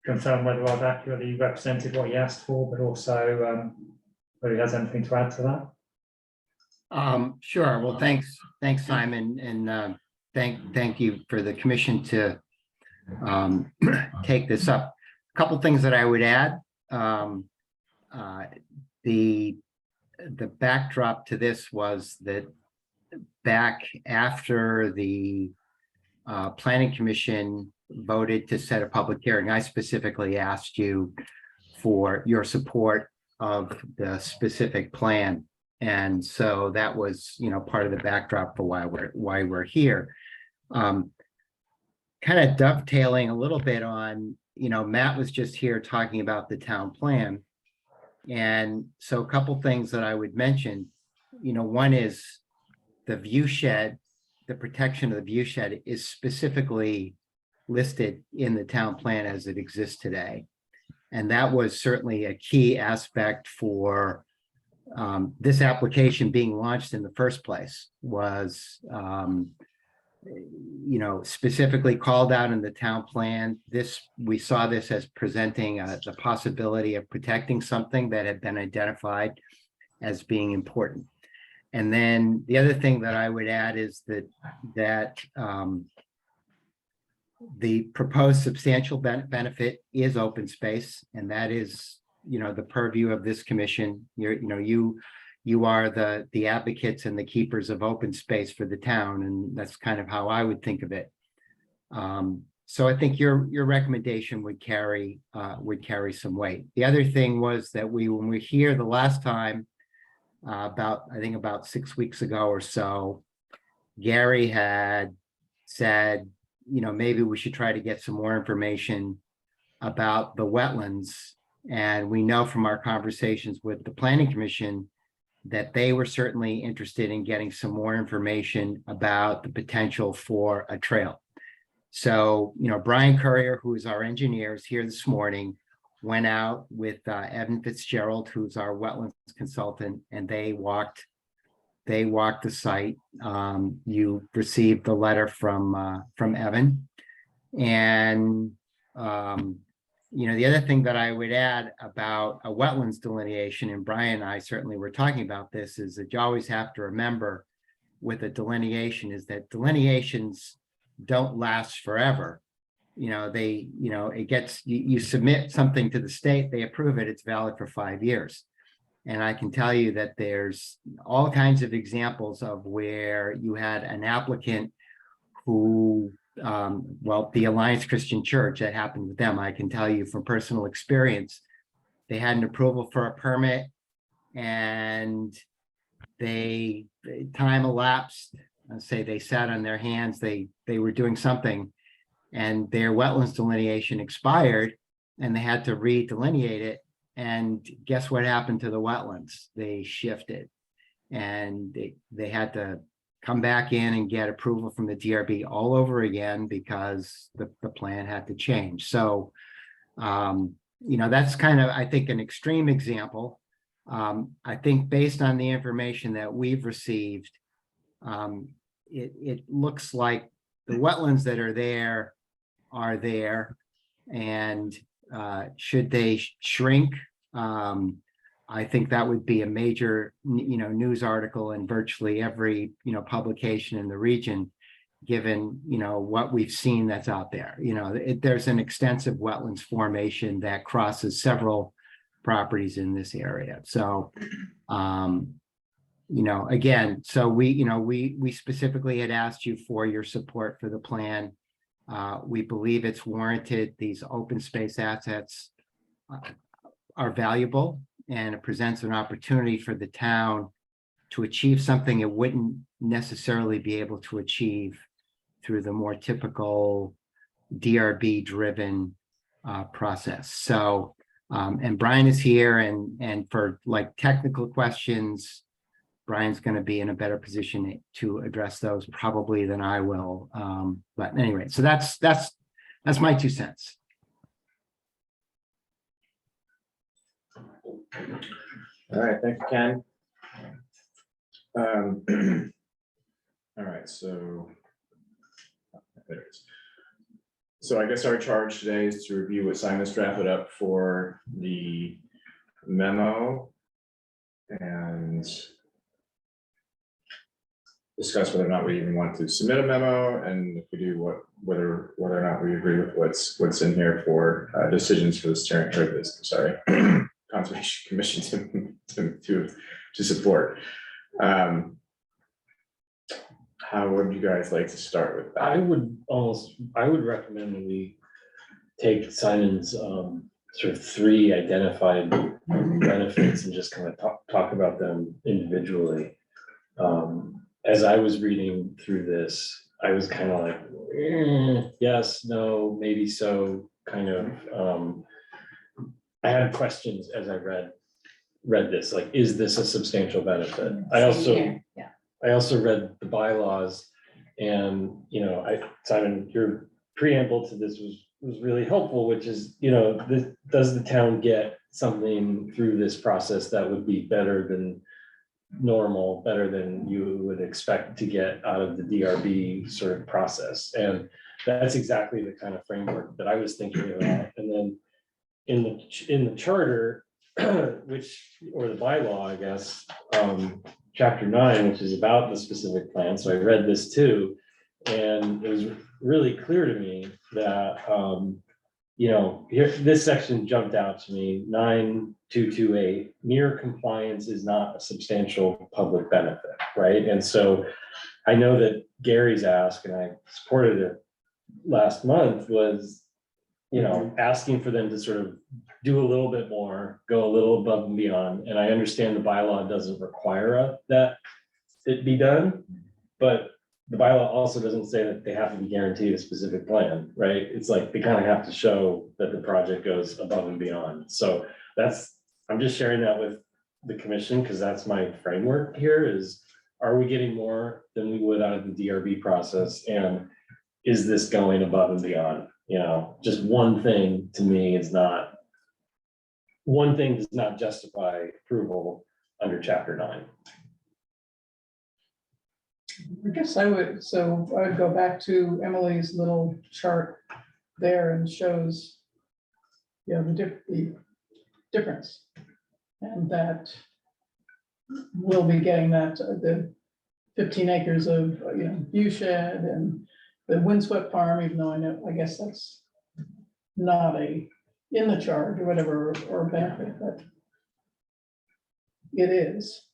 confirm whether I've accurately represented what he asked for, but also whether he has anything to add to that. Sure. Well, thanks, Simon, and thank you for the commission to take this up. A couple things that I would add. The backdrop to this was that back after the planning commission voted to set a public hearing, I specifically asked you for your support of the specific plan. And so that was, you know, part of the backdrop for why we're here. Kind of dovetailing a little bit on, you know, Matt was just here talking about the town plan. And so a couple things that I would mention, you know, one is the view shed, the protection of the view shed is specifically listed in the town plan as it exists today. And that was certainly a key aspect for this application being launched in the first place, was, you know, specifically called out in the town plan. We saw this as presenting the possibility of protecting something that had been identified as being important. And then the other thing that I would add is that the proposed substantial benefit is open space, and that is, you know, the purview of this commission. You are the advocates and the keepers of open space for the town, and that's kind of how I would think of it. So I think your recommendation would carry some weight. The other thing was that when we were here the last time, about 6 weeks ago or so, Gary had said, you know, maybe we should try to get some more information about the wetlands. And we know from our conversations with the Planning Commission that they were certainly interested in getting some more information about the potential for a trail. So, you know, Brian Courier, who is our engineer, is here this morning, went out with Evan Fitzgerald, who's our wetlands consultant, and they walked the site. You received the letter from Evan. And you know, the other thing that I would add about a wetlands delineation, and Brian and I certainly were talking about this, is that you always have to remember with a delineation is that delineations don't last forever. You know, it gets, you submit something to the state, they approve it, it's valid for 5 years. And I can tell you that there's all kinds of examples of where you had an applicant who, well, the Alliance Christian Church, that happened with them. I can tell you from personal experience, they had an approval for a permit and time elapsed. Let's say they sat on their hands, they were doing something and their wetlands delineation expired and they had to redelineate it. And guess what happened to the wetlands? They shifted and they had to come back in and get approval from the DRB all over again because the plan had to change. So, you know, that's kind of, I think, an extreme example. I think based on the information that we've received, it looks like the wetlands that are there, and should they shrink, I think that would be a major, you know, news article in virtually every, you know, publication in the region, given, you know, what we've seen that's out there. You know, there's an extensive wetlands formation that crosses several properties in this area. So, you know, again, so we specifically had asked you for your support for the plan. We believe it's warranted. These open space assets are valuable, and it presents an opportunity for the town to achieve something it wouldn't necessarily be able to achieve through the more typical DRB-driven process. So, and Brian is here, and for like technical questions, Brian's going to be in a better position to address those probably than I will. But anyway, so that's my 2 cents. All right, thank you, Ken. All right, so there it is. So I guess our charge today is to review what Simon's drafted up for the memo and discuss whether or not we even want to submit a memo, and if we do, whether or not we agree with what's in here for decisions for the steering, or this, sorry, Conservation Commission to support. How would you guys like to start with that? I would recommend that we take Simon's sort of 3 identified benefits and just kind of talk about them individually. As I was reading through this, I was kind of like, yes, no, maybe so, kind of. I had questions as I read this, like, is this a substantial benefit? I also read the bylaws, and, you know, Simon, your preamble to this was really helpful, which is, you know, does the town get something through this process that would be better than normal, better than you would expect to get out of the DRB sort of process? And that's exactly the kind of framework that I was thinking about. And then in the charter, which, or the bylaw, I guess, chapter 9, which is about the specific plan. So I read this too, and it was really clear to me that, you know, here, this section jumped out to me, 9228, mere compliance is not a substantial public benefit, right? And so I know that Gary's ask, and I supported it last month, was, you know, asking for them to sort of do a little bit more, go a little above and beyond. And I understand the bylaw doesn't require that it be done, but the bylaw also doesn't say that they have to be guaranteed a specific plan, right? It's like they kind of have to show that the project goes above and beyond. So I'm just sharing that with the commission, because that's my framework here is, are we getting more than we would out of the DRB process? And is this going above and beyond? You know, just one thing to me is not, one thing does not justify approval under chapter 9. I guess I would go back to Emily's little chart there, and shows, you know, the difference. And that we'll be getting that, the 15 acres of, you know, view shed and the windswept farm, even though I guess that's not in the chart or whatever, or benefit, but it is.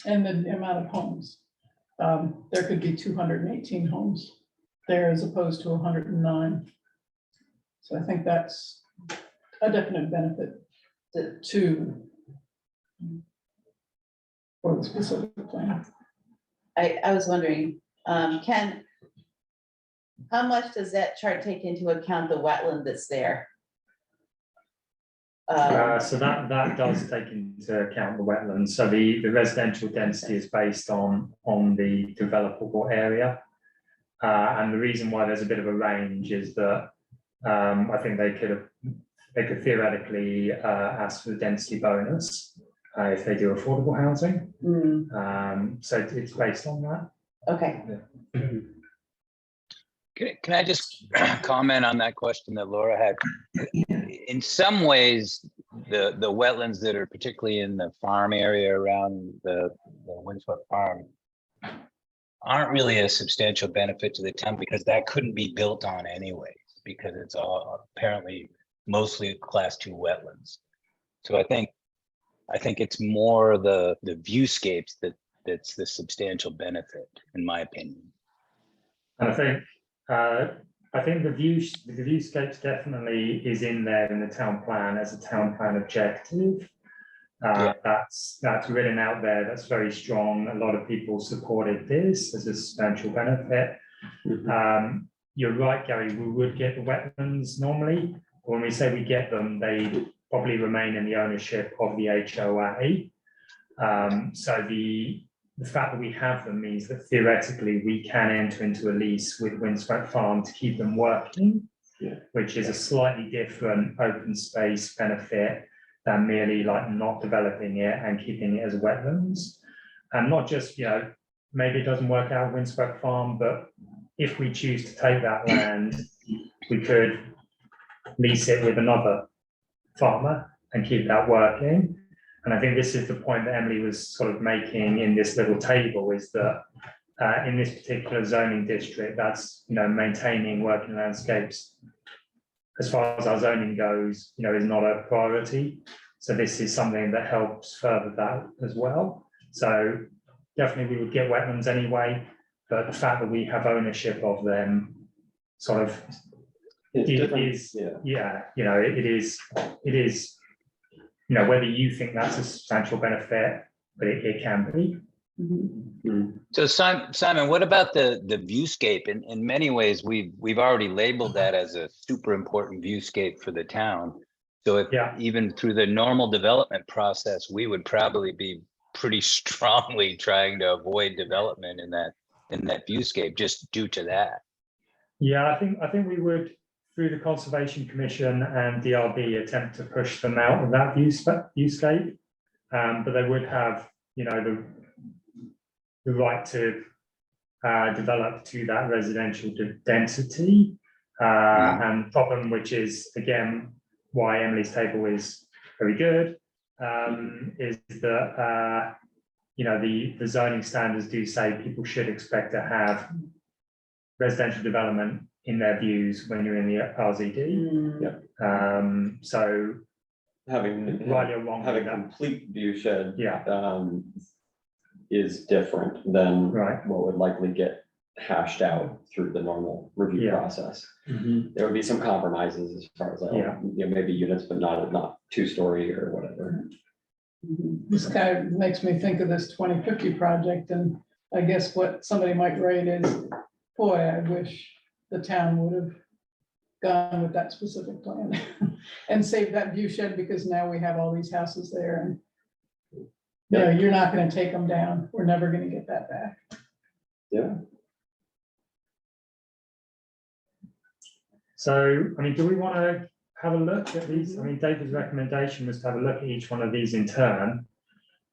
And the amount of homes. There could be 218 homes there as opposed to 109. So I think that's a definite benefit for the specific plan. I was wondering, Ken, how much does that chart take into account the wetland that's there? So that does take into account the wetlands. So the residential density is based on the developable area. And the reason why there's a bit of a range is that I think they could theoretically ask for the density bonus if they do affordable housing. So it's based on that. Okay. Yeah. Can I just comment on that question that Laura had? In some ways, the wetlands that are particularly in the farm area around the windswept farm aren't really a substantial benefit to the town, because that couldn't be built on anyways, because it's all apparently mostly class 2 wetlands. So I think it's more the viewscapes that's the substantial benefit, in my opinion. And I think I think the viewscapes definitely is in there in the town plan as a town plan objective. Yeah. That's written out there, that's very strong. A lot of people supported this as a substantial benefit. You're right, Gary, we would get the wetlands normally. When we say we get them, they probably remain in the ownership of the HOA. So the fact that we have them means that theoretically we can enter into a lease with Windswept Farm to keep them working, which is a slightly different open space benefit than merely like not developing it and keeping it as wetlands. And not just, maybe it doesn't work out Windswept Farm, but if we choose to take that land, we could lease it with another farmer and keep that working. And I think this is the point that Emily was sort of making in this little table, is that in this particular zoning district, that's, maintaining working landscapes, as far as our zoning goes, is not a priority. So this is something that helps further that as well. So definitely we would get wetlands anyway, but the fact that we have ownership of them sort of It's it different, is, it is, whether you think that's a substantial benefit, but it can be. So Simon, what about the viewscape? In many ways, we've already labeled that as a super important viewscape for the town. So if even through the normal development process, we would probably be pretty strongly trying to avoid development in that viewscape just due to that. Yeah, I think we would, through the Conservation Commission and DRB, attempt to push them out of that viewscape. But they would have, the right to develop to that residential density. And problem, which is again why Emily's table is very good, is that the zoning standards do say people should expect to have residential development in their views when you're in the RZD. So having rightly or wrongly, having that- complete view shed yeah, is different than right. what would likely get hashed out through the normal review Yeah. process. There would be some compromises as far as like, Yeah. maybe units, but not 2-story or whatever. This kind of makes me think of this 2050 project, and I guess what somebody might write is, boy, I wish the town would have gone with that specific plan and saved that view shed, because now we have all these houses there, and you're not gonna take them down. We're never gonna get that back. Yeah. So, I mean, do we want to have a look at these? I mean, David's recommendation was to have a look at each one of these in turn.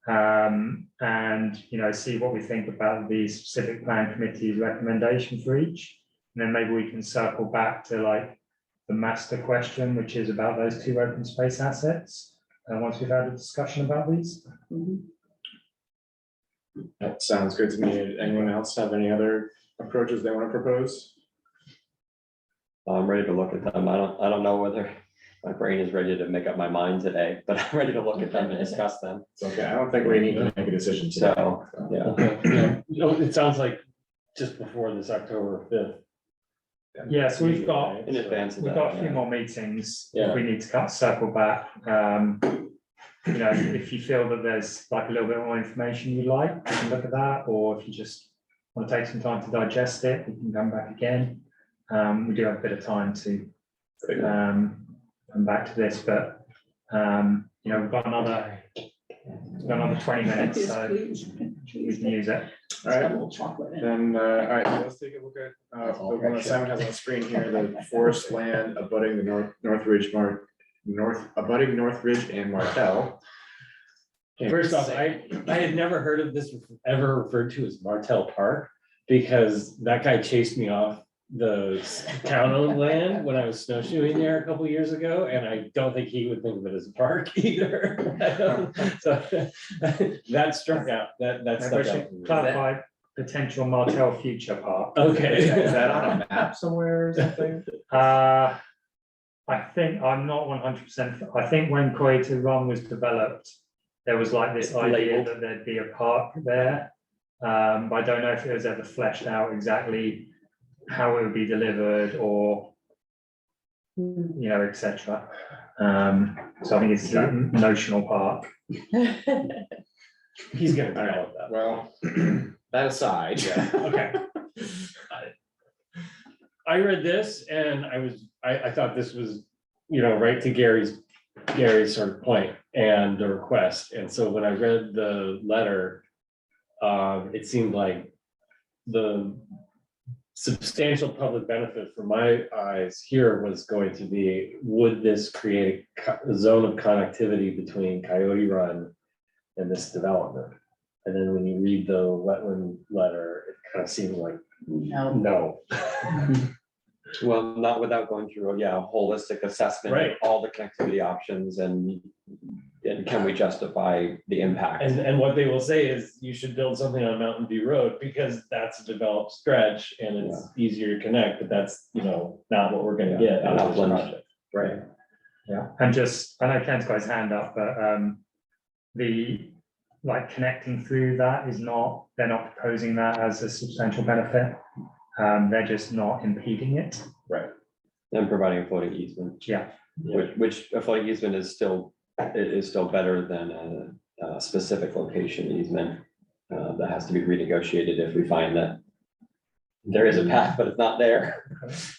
And, see what we think about the specific plan committee's recommendation for each. And then maybe we can circle back to like the master question, which is about those 2 open space assets. Once we've had a discussion about these. That sounds good to me. Anyone else have any other approaches they want to propose? I'm ready to look at them. I don't know whether my brain is ready to make up my mind today, but I'm ready to look at them and discuss them. It's okay. I don't think we need to make a decision today. So, yeah. Okay, it sounds like just before this October 5th. Yeah, so we've got In advance of We've that, got a few yeah. more meetings. Yeah. If we need to circle back. If you feel that there's like a little bit more information you like, we can look at that. Or if you just want to take some time to digest it, we can come back again. We do have a bit of time to come back to this, but we've got another 20 minutes, Yes, so please. we can use it. It's got a little chocolate in it. Then, all right, so let's take a look at the one that Simon has on the screen here, the forest land abutting the Northridge and Martell. First off, I had never heard of this ever referred to as Martell Park, because that guy chased me off the town-owned land when I was snowshoeing there a couple years ago, and I don't think he would think of it as a park either. So that struck out, that Maybe stuck we out. should to me. clarify potential Martell future park. Okay. Is that on a map somewhere or something? I think, I'm not 100%, I think when Coyote Run was developed, there was like this It's idea labeled. that there'd be a park there. But I don't know if it was ever fleshed out exactly how it would be delivered or, you know, etc. So I think it's a notional part. He's gonna develop that. Well, that aside. Okay. I read this and I thought this was, you know, right to Gary's sort of point and the request. And so when I read the letter, it seemed like the substantial public benefit for my eyes here was going to be, would this create a zone of connectivity between Coyote Run and this development? And then when you read the wetland letter, it kind of seemed like, no. Well, not without going through, a holistic assessment of Right. all the connectivity options and can we justify the impact? And what they will say is you should build something on Mountain View Road because that's a developed stretch and it's easier to connect, but that's, you know, not what we're gonna get out of this project. Right. And just, I know Ken's got his hand up, but the, like, connecting through that is not, they're not proposing that as a substantial benefit. They're just not impeding it. And providing a floating easement, Yeah. which a floating easement is still better than a specific location easement. That has to be renegotiated if we find that there is a path, but it's not there.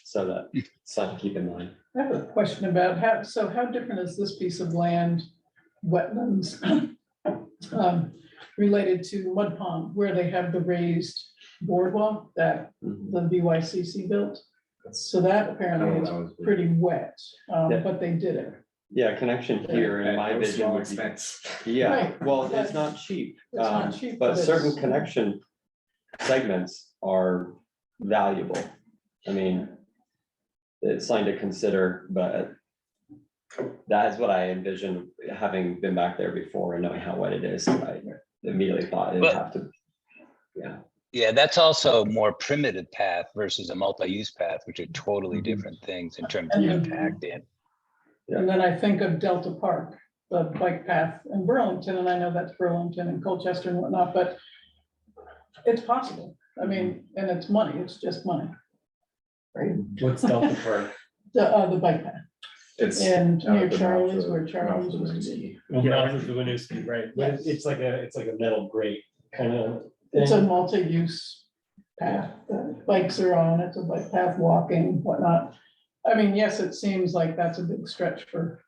So that's something to keep in mind. I have a question about how different is this piece of land, wetlands, related to Mud Pond, where they have the raised boardwalk that the BYCC built? So that apparently is pretty wet, but they did it. Yeah, connection here in my vision would be, yeah, Right, well, but it's not cheap. it's not cheap, But but certain it's- connection segments are valuable. I mean, it's something to consider, but that is what I envisioned, having been back there before and knowing how wet it is. I immediately thought it'd have to, Yeah, that's also a more primitive path versus a multi-use path, which are totally different things in terms of impact and. And then I think of Delta Park, the bike path in Burlington, and I know that's Burlington and Colchester and whatnot, but it's possible. I mean, and it's money, it's just money. Right? What's Delta Park? The bike path. It's. And near the Charlie's, mouth of- where Charlie's mouth of used to the be. Well, Mouth of the Winooski, right? But it's like a metal grate kind of. It's a multi-use path, that bikes are on, it's a bike path, walking, whatnot. I mean, yes, it seems like that's a big stretch for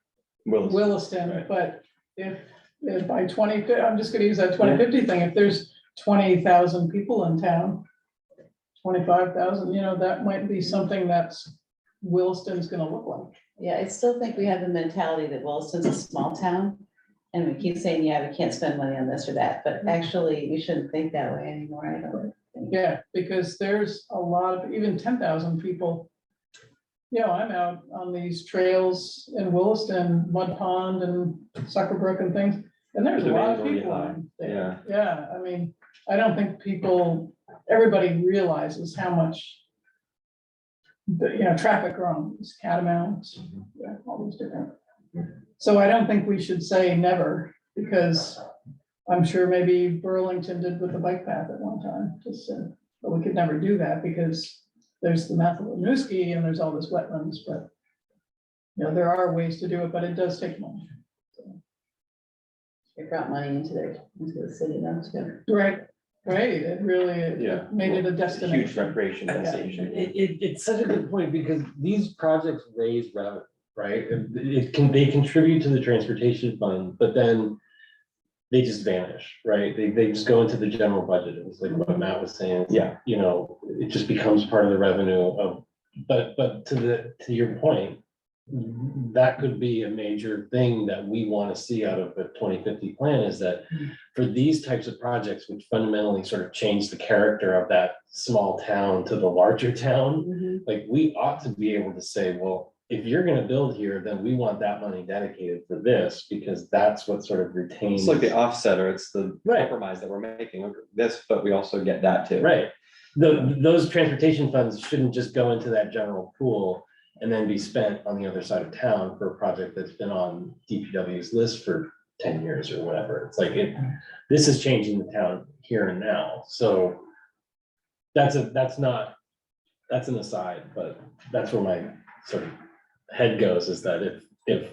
Williston, Right. but if by 2050, I'm just gonna use that 2050 thing, if there's 20,000 people in town, 25,000, you know, that might be something that's Williston's gonna look like. Yeah, I still think we have the mentality that Williston's a small town. And we keep saying, yeah, we can't spend money on this or that, but actually, we shouldn't think that way anymore, I don't think. Yeah, because there's a lot of, even 10,000 people. You know, I'm out on these trails in Williston, Mud Pond and Sucker Brook and things, and there's a lot of Demand's people already on there. Yeah, I mean, I don't think everybody realizes how much traffic are on these catamounts, all these different. So I don't think we should say never, because I'm sure maybe Burlington did with the bike path at one time, just said, but we could never do that because there's the mouth of the Winooski and there's all this wetlands, but you know, there are ways to do it, but it does take money. It brought money into the city, that's good. Right, it really Yeah. made it a Huge destination. recreation destination. It's such a good point because these projects raise revenue, right? They contribute to the transportation fund, but then they just vanish, right? They just go into the general budget. It was like what Matt was saying. Yeah. You know, it just becomes part of the revenue of, but to your point, that could be a major thing that we want to see out of the 2050 plan is that for these types of projects, which fundamentally sort of change the character of that small town to the larger town, like we ought to be able to say, well, if you're gonna build here, then we want that money dedicated for this, because that's what sort of retains. It's like the offset, or it's the Right. compromise that we're making, this, but we also get that too. Right, those transportation funds shouldn't just go into that general pool and then be spent on the other side of town for a project that's been on DPW's list for 10 years or whatever. It's like, this is changing the town here and now, so that's not that's an aside, but that's where my sort of head goes, is that if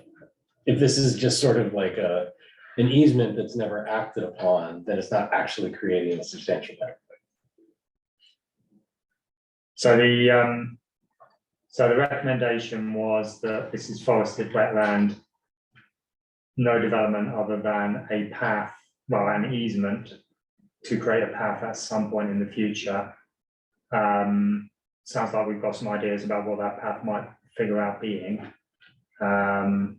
this is just sort of like an easement that's never acted upon, then it's not actually creating a substantial benefit. So the recommendation was that this is forested wetland. No development other than a path, well, an easement to create a path at some point in the future. Sounds like we've got some ideas about what that path might figure out being. And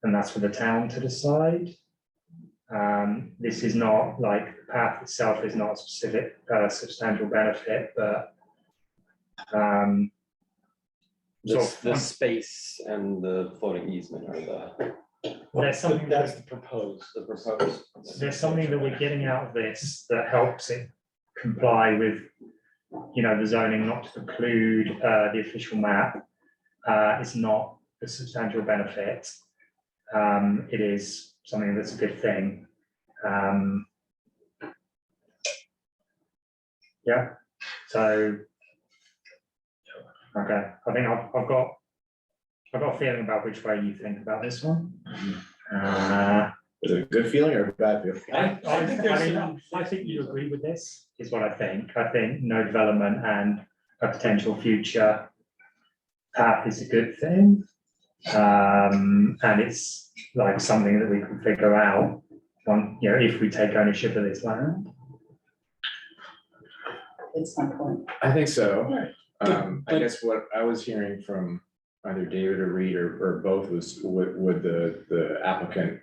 that's for the town to decide. This is not like the path itself is not a specific substantial benefit, but The space and the floating easement are there's something That's that, the proposed. there's something that we're getting out of this that helps it comply with, you know, the zoning, not to preclude the official map. It's not a substantial benefit. It is something that's a good thing. Yeah, so, okay, I think I've got a feeling about which way you think about this one. Is it a good feeling or a bad feeling? I think you agree with this, is what I think. I think no development and a potential future path is a good thing. And it's like something that we can figure out on, you know, if we take ownership of this land. At some point. I think so. Right. I guess what I was hearing from either David or Reed or both was, would the applicant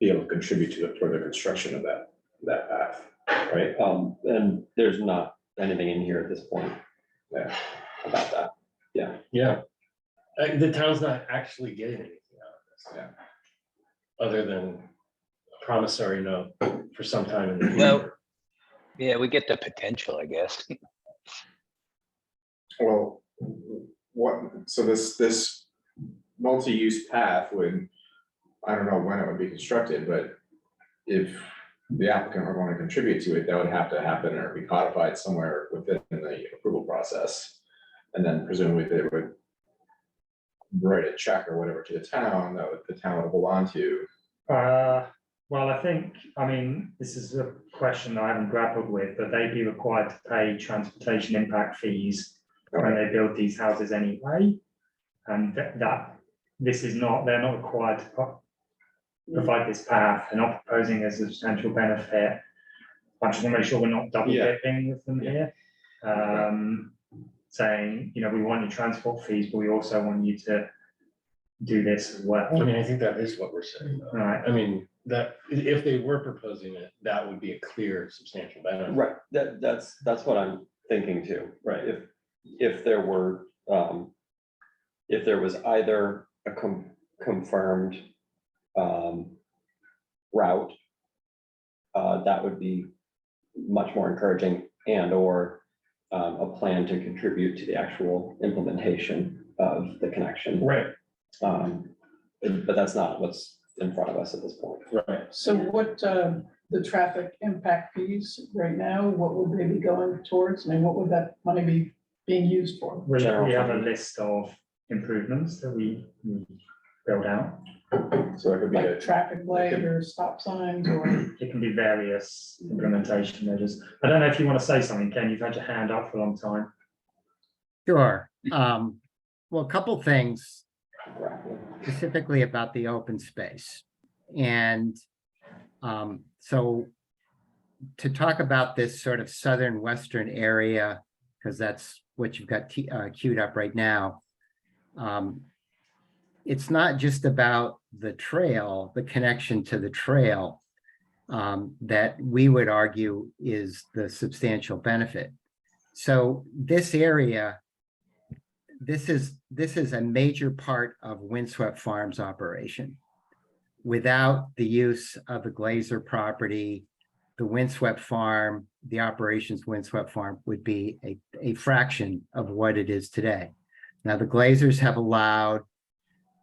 be able to contribute to the further construction of that path, right? And there's not anything in here at this point. Yeah. About that. Yeah. The town's not actually getting anything out of this. Yeah. Other than a promissory note for some time in the Well, future. yeah, we get the potential, I guess. Well, so this multi-use path would, I don't know when it would be constructed, but if the applicant were going to contribute to it, that would have to happen or be codified somewhere within the approval process. And then presumably they would write a check or whatever to the town that the town would hold on to. Well, I mean, this is a question that I haven't grappled with, but they'd be required to pay transportation impact fees when they build these houses anyway. And this is not, they're not required to provide this path. They're not proposing a substantial benefit. I just want to make sure we're not double dipping with them here. Saying, you know, we want your transport fees, but we also want you to do this as well. I mean, I think that is what we're saying, though. Right. I mean, that if they were proposing it, that would be a clear substantial benefit. Right, that's what I'm thinking too, right? If there were, if there was either a confirmed route, that would be much more encouraging, and or a plan to contribute to the actual implementation of the connection. Right, But that's not what's in front of us at this point. right. So what, the traffic impact fees right now, what would they be going towards? I mean, what would that money be being used for? We General have a fund. list of improvements that we build out. So it could be Like a traffic light or stop signs or? It can be various implementation measures. I don't know if you want to say something, Ken, you've had your hand up for a long time. Sure. Well, a couple things Correctly. specifically about the open space. And so to talk about this sort of southern western area, because that's what you've got queued up right now. It's not just about the trail, the connection to the trail, that we would argue is the substantial benefit. So this area, this is a major part of Windswept Farms operation. Without the use of the Glazer property, the Windswept Farm, the operations Windswept Farm would be a fraction of what it is today. Now, the Glazers have allowed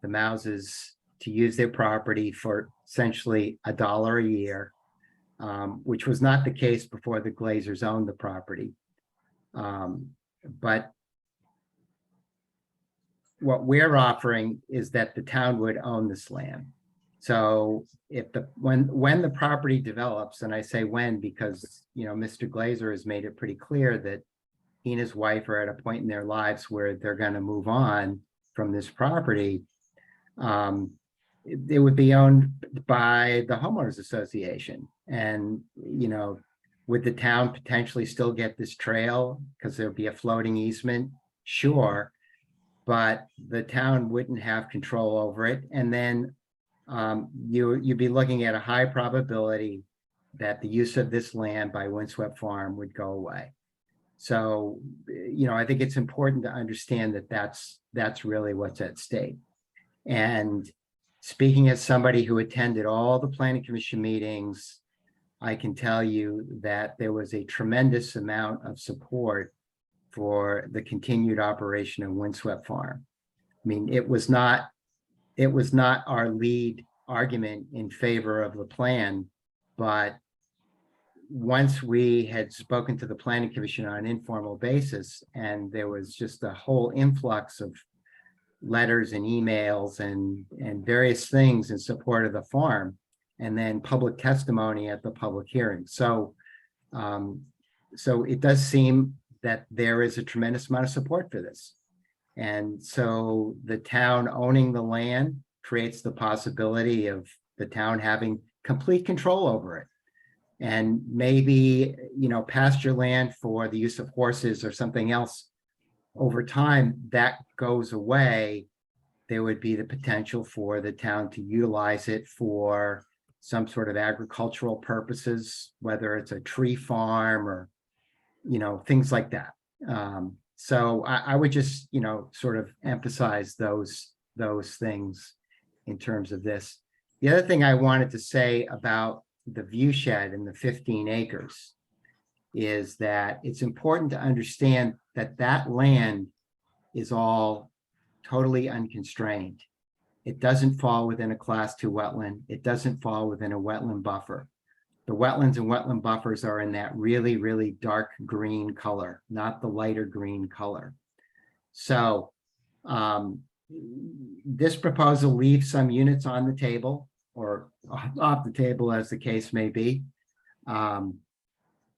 the Mouses to use their property for essentially $1 a year, which was not the case before the Glazers owned the property. but what we're offering is that the town would own this land. So if when the property develops, and I say when because, Mr. Glazer has made it pretty clear that he and his wife are at a point in their lives where they're going to move on from this property. It would be owned by the homeowners association. And, would the town potentially still get this trail because there'd be a floating easement? Sure. But the town wouldn't have control over it. And then you'd be looking at a high probability that the use of this land by Windswept Farm would go away. So, I think it's important to understand that that's really what's at stake. And speaking as somebody who attended all the planning commission meetings, I can tell you that there was a tremendous amount of support for the continued operation of Windswept Farm. I mean, it was not our lead argument in favor of the plan, but once we had spoken to the planning commission on an informal basis, and there was just a whole influx of letters and emails and various things in support of the farm, and then public testimony at the public hearing. So it does seem that there is a tremendous amount of support for this. And so the town owning the land creates the possibility of the town having complete control over it. And maybe, pasture land for the use of horses or something else, over time that goes away. There would be the potential for the town to utilize it for some sort of agricultural purposes, whether it's a tree farm or, things like that. So I would just, sort of emphasize those things in terms of this. The other thing I wanted to say about the view shed and the 15 acres is that it's important to understand that that land is all totally unconstrained. It doesn't fall within a class 2 wetland. It doesn't fall within a wetland buffer. The wetlands and wetland buffers are in that really, really dark green color, not the lighter green color. So this proposal leaves some units on the table or off the table, as the case may be.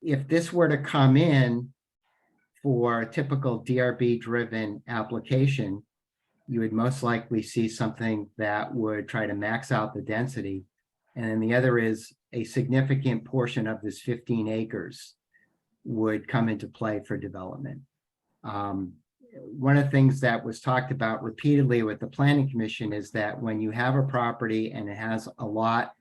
If this were to come in for a typical DRB-driven application, you would most likely see something that would try to max out the density. And then the other is a significant portion of this 15 acres would come into play for development. One of the things that was talked about repeatedly with the planning commission is that when you have a property and it has a lot,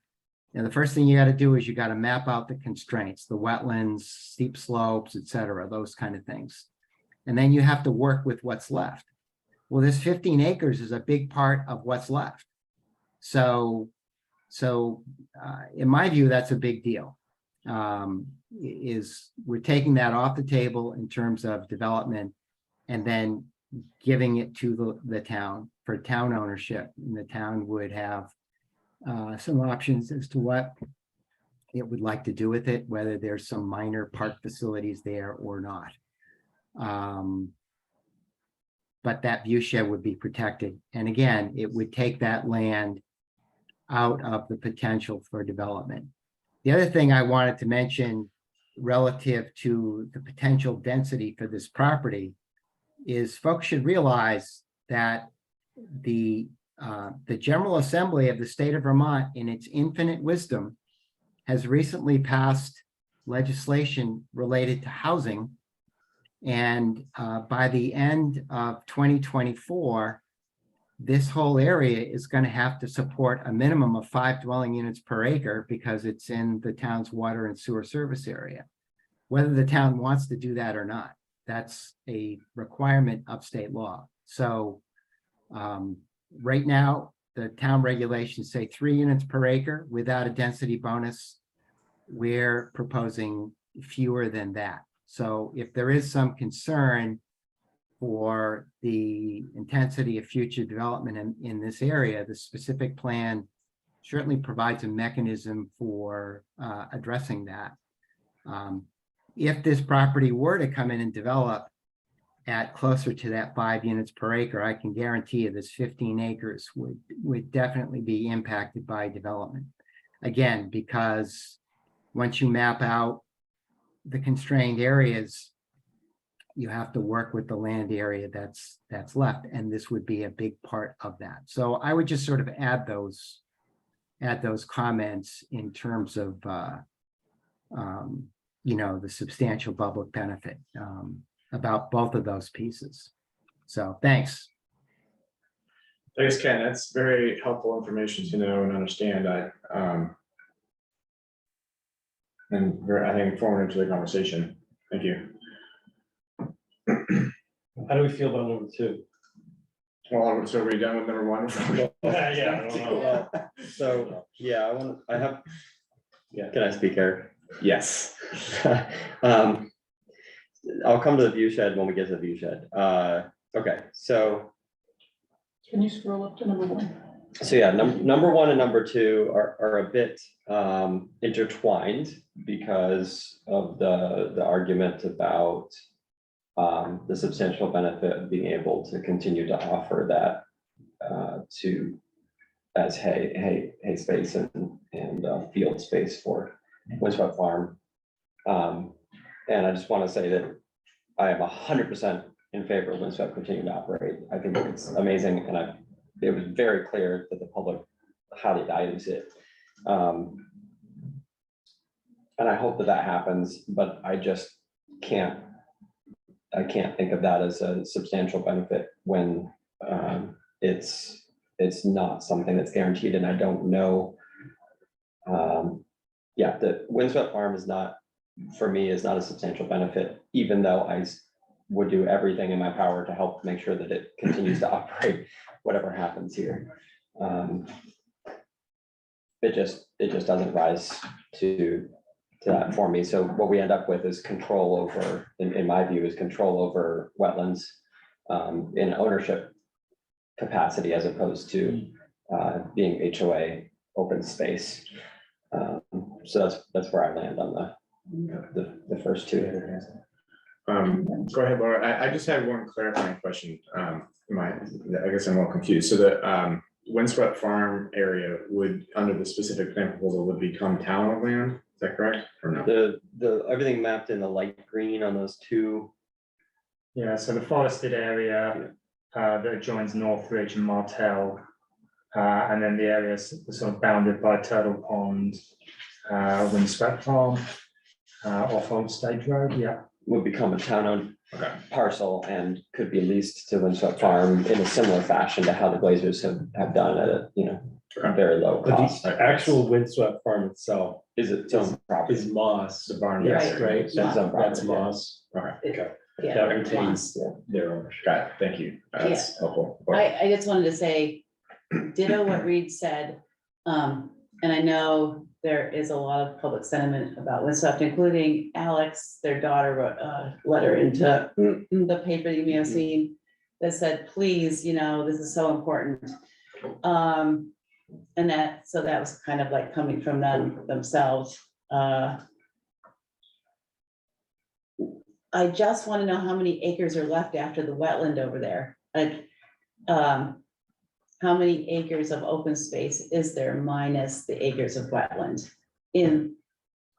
the first thing you got to do is you got to map out the constraints, the wetlands, steep slopes, et cetera, those kind of things. And then you have to work with what's left. Well, this 15 acres is a big part of what's left. So in my view, that's a big deal. Is we're taking that off the table in terms of development and then giving it to the town for town ownership. And the town would have some options as to what it would like to do with it, whether there's some minor park facilities there or not. But that view shed would be protected. And again, it would take that land out of the potential for development. The other thing I wanted to mention relative to the potential density for this property is folks should realize that the General Assembly of the state of Vermont, in its infinite wisdom, has recently passed legislation related to housing. And by the end of 2024, this whole area is going to have to support a minimum of 5 dwelling units per acre because it's in the town's water and sewer service area, whether the town wants to do that or not. That's a requirement of state law. So right now, the town regulations say 3 units per acre without a density bonus. We're proposing fewer than that. So if there is some concern for the intensity of future development in this area, the specific plan certainly provides a mechanism for addressing that. If this property were to come in and develop, at closer to that 5 units per acre, I can guarantee you this 15 acres would definitely be impacted by development. Again, because once you map out the constrained areas, you have to work with the land area that's left, and this would be a big part of that. So I would just sort of add those comments in terms of you know, the substantial public benefit about both of those pieces. So thanks. Thanks, Ken. That's very helpful information to know and understand. And very, I think, informative to the conversation. Thank you. How do we feel about number two? Well, so are we done with number one? Yeah, I don't know. So, yeah, Yeah. can I speak, Eric? Yes. I'll come to the view shed when we get to the view shed. Okay, so Can you scroll up to number one? yeah, number one and number two are a bit intertwined because of the argument about the substantial benefit of being able to continue to offer that as hay space and field space for Windswept Farm. And I just want to say that I am 100% in favor of Windswept continuing to operate. I think it's amazing, and it was very clear that the public highly values it. And I hope that happens, but I just can't think of that as a substantial benefit when it's not something that's guaranteed, and I don't know. Yeah, the Windswept Farm is not, for me, is not a substantial benefit, even though I would do everything in my power to help make sure that it continues to operate, whatever happens here. It just doesn't rise to that for me. So what we end up with is control over, in my view, is control over wetlands in ownership capacity as opposed to being HOA open space. So that's where I land on the first two. Go ahead, Laura. I just had one clarifying question. I guess I'm a little confused. So the Windswept Farm area would, under the specific plan proposal, would become town land. Is that correct or no? The everything mapped in the light green on those two. Yeah, so the forested area that adjoins Northridge and Martell, and then the areas sort of bounded by Turtle Pond, Windswept Farm, off Old Stage Road, yeah. Would become a town-owned Okay. parcel and could be leased to Windswept Farm in a similar fashion to how the Glazers have done at a very low But cost. the actual Windswept Farm itself Is it its own property? is moss. The barn. Yes, Yeah. right? It's its own That's property. moss. Okay. Yeah. That retains their ownership. Got it. Thank you. That's helpful. I just wanted to say, ditto what Reed said. And I know there is a lot of public sentiment about Windswept, including Alex, their daughter wrote a letter into the paper you may have seen that said, please, this is so important. And so that was kind of like coming from them themselves. I just want to know how many acres are left after the wetland over there. Like, how many acres of open space is there minus the acres of wetland in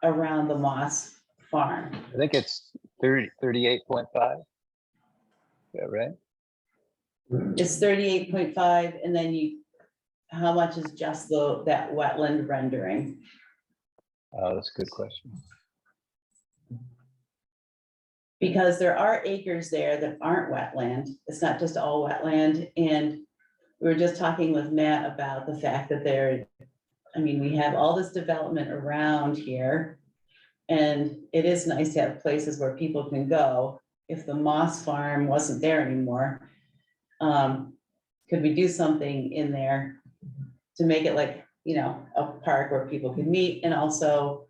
around the Moss Farm? I think it's 38.5. Is that right? It's 38.5, and then how much is just that wetland rendering? Oh, that's a good question. Because there are acres there that aren't wetland. It's not just all wetland. And we were just talking with Matt about the fact that we have all this development around here. And it is nice to have places where people can go. If the Moss Farm wasn't there anymore, could we do something in there to make it like, a park where people can meet? And also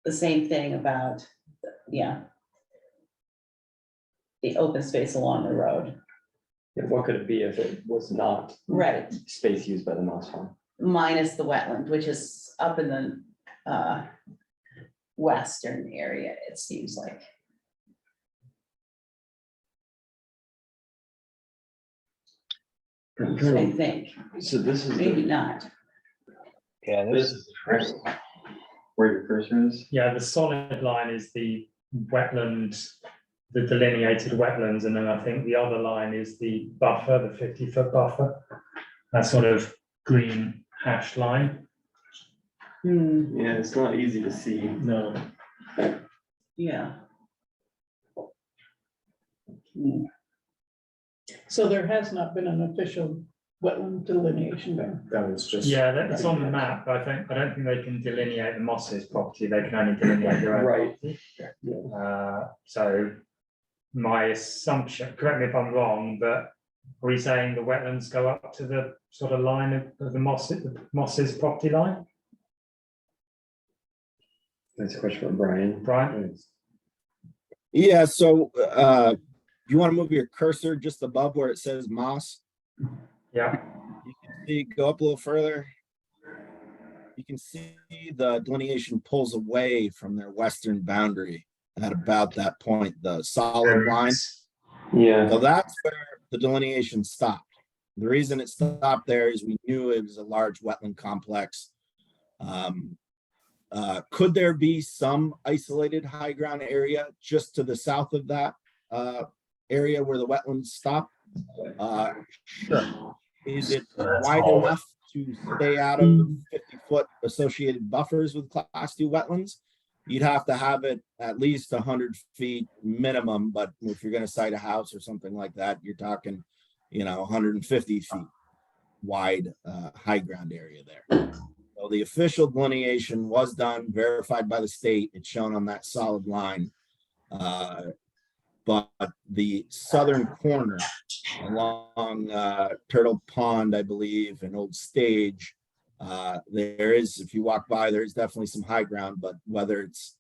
the same thing about, the open space along the road. What could it be if it was not Right. space used by the Moss Farm? Minus the wetland, which is up in the western area, it seems like. I think, So this is maybe the, not. Yeah, this is where your cursor is. Yeah, the solid line is the wetland, the delineated wetlands, and then I think the other line is the buffer, the 50-foot buffer. That sort of green hashed line. Yeah, it's not easy to see. No, Yeah. So there has not been an official wetland delineation there. That was just. Yeah, that's on the map, but I don't think they can delineate the Moss's property, they can only delineate their own Right. property. So my assumption, correct me if I'm wrong, but are we saying the wetlands go up to the sort of line of the Moss's property line, That's a question for Brian. Brian? Yeah, so you want to move your cursor just above where it says Moss? Yeah, You can see, go up a little further. You can see the delineation pulls away from their western boundary at about that point, the solid line. Yeah. So that's where the delineation stopped. The reason it stopped there is we knew it was a large wetland complex. Could there be some isolated high ground area just to the south of that area where the wetlands stop? Sure. Is it wide enough to stay out of 50-foot associated buffers with class 2 wetlands? You'd have to have it at least 100 feet minimum, but if you're going to site a house or something like that, you're talking, 150 feet wide high ground area there. So the official delineation was done, verified by the state. It's shown on that solid line. But the southern corner along Turtle Pond, I believe, and Old Stage, there is, if you walk by, there's definitely some high ground, but whether it's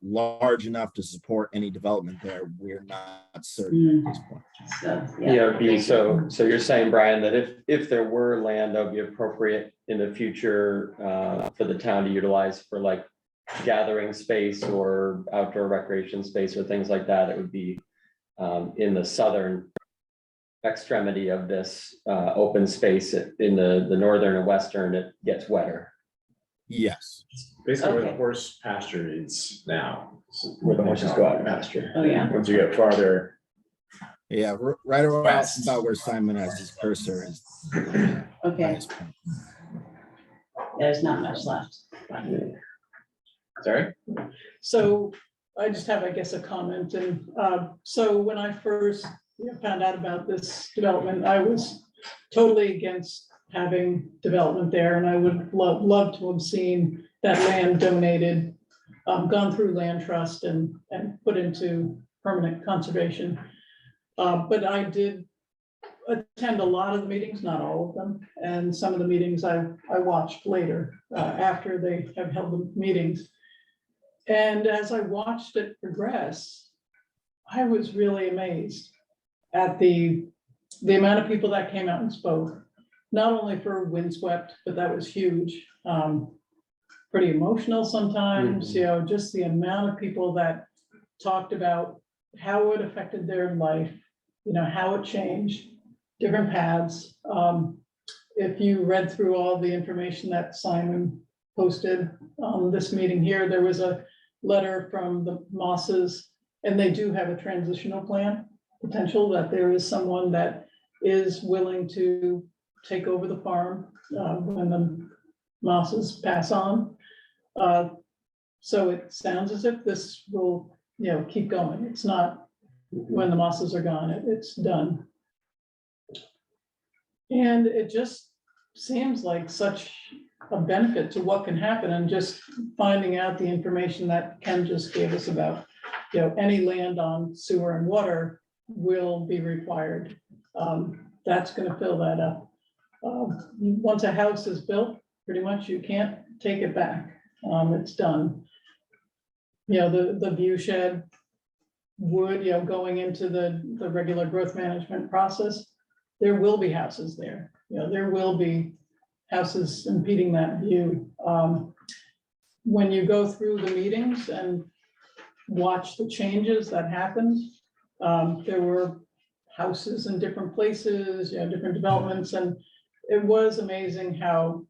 large enough to support any development there, we're not certain at this point. So, Yeah, it'd be so you're saying, Brian, that if there were land that would be appropriate in the future for the town to utilize for like gathering space or outdoor recreation space or things like that, it would be in the southern extremity of this open space. In the northern and western, it gets wetter. Yes. Basically where the Okay. horse pasture is now. Where the horses go out and pasture. oh, yeah, Once you get farther, Yeah, right around West. about where Simon has his cursor is. okay, highest point. there's not much left. sorry? So I just have, I guess, a comment. And so when I first found out about this development, I was totally against having development there. And I would love to have seen that land donated, gone through land trust and put into permanent conservation. But I did attend a lot of the meetings, not all of them. And some of the meetings I watched later after they have held the meetings. And as I watched it progress, I was really amazed at the amount of people that came out and spoke, not only for Windswept, but that was huge. Pretty emotional sometimes, just the amount of people that talked about how it affected their life, how it changed, different paths. If you read through all the information that Simon posted on this meeting here, there was a letter from the Mosses, and they do have a transitional plan potential, that there is someone that is willing to take over the farm when the Mosses pass on. So it sounds as if this will, keep going. It's not when the Mosses are gone, it's done. And it just seems like such a benefit to what can happen, and just finding out the information that Ken just gave us about, any land on sewer and water will be required. That's gonna fill that up. Once a house is built, pretty much you can't take it back. It's done. The view shed would, going into the regular growth management process, there will be houses there. There will be houses impeding that view. When you go through the meetings and watch the changes that happened, there were houses in different places, different developments, and it was amazing how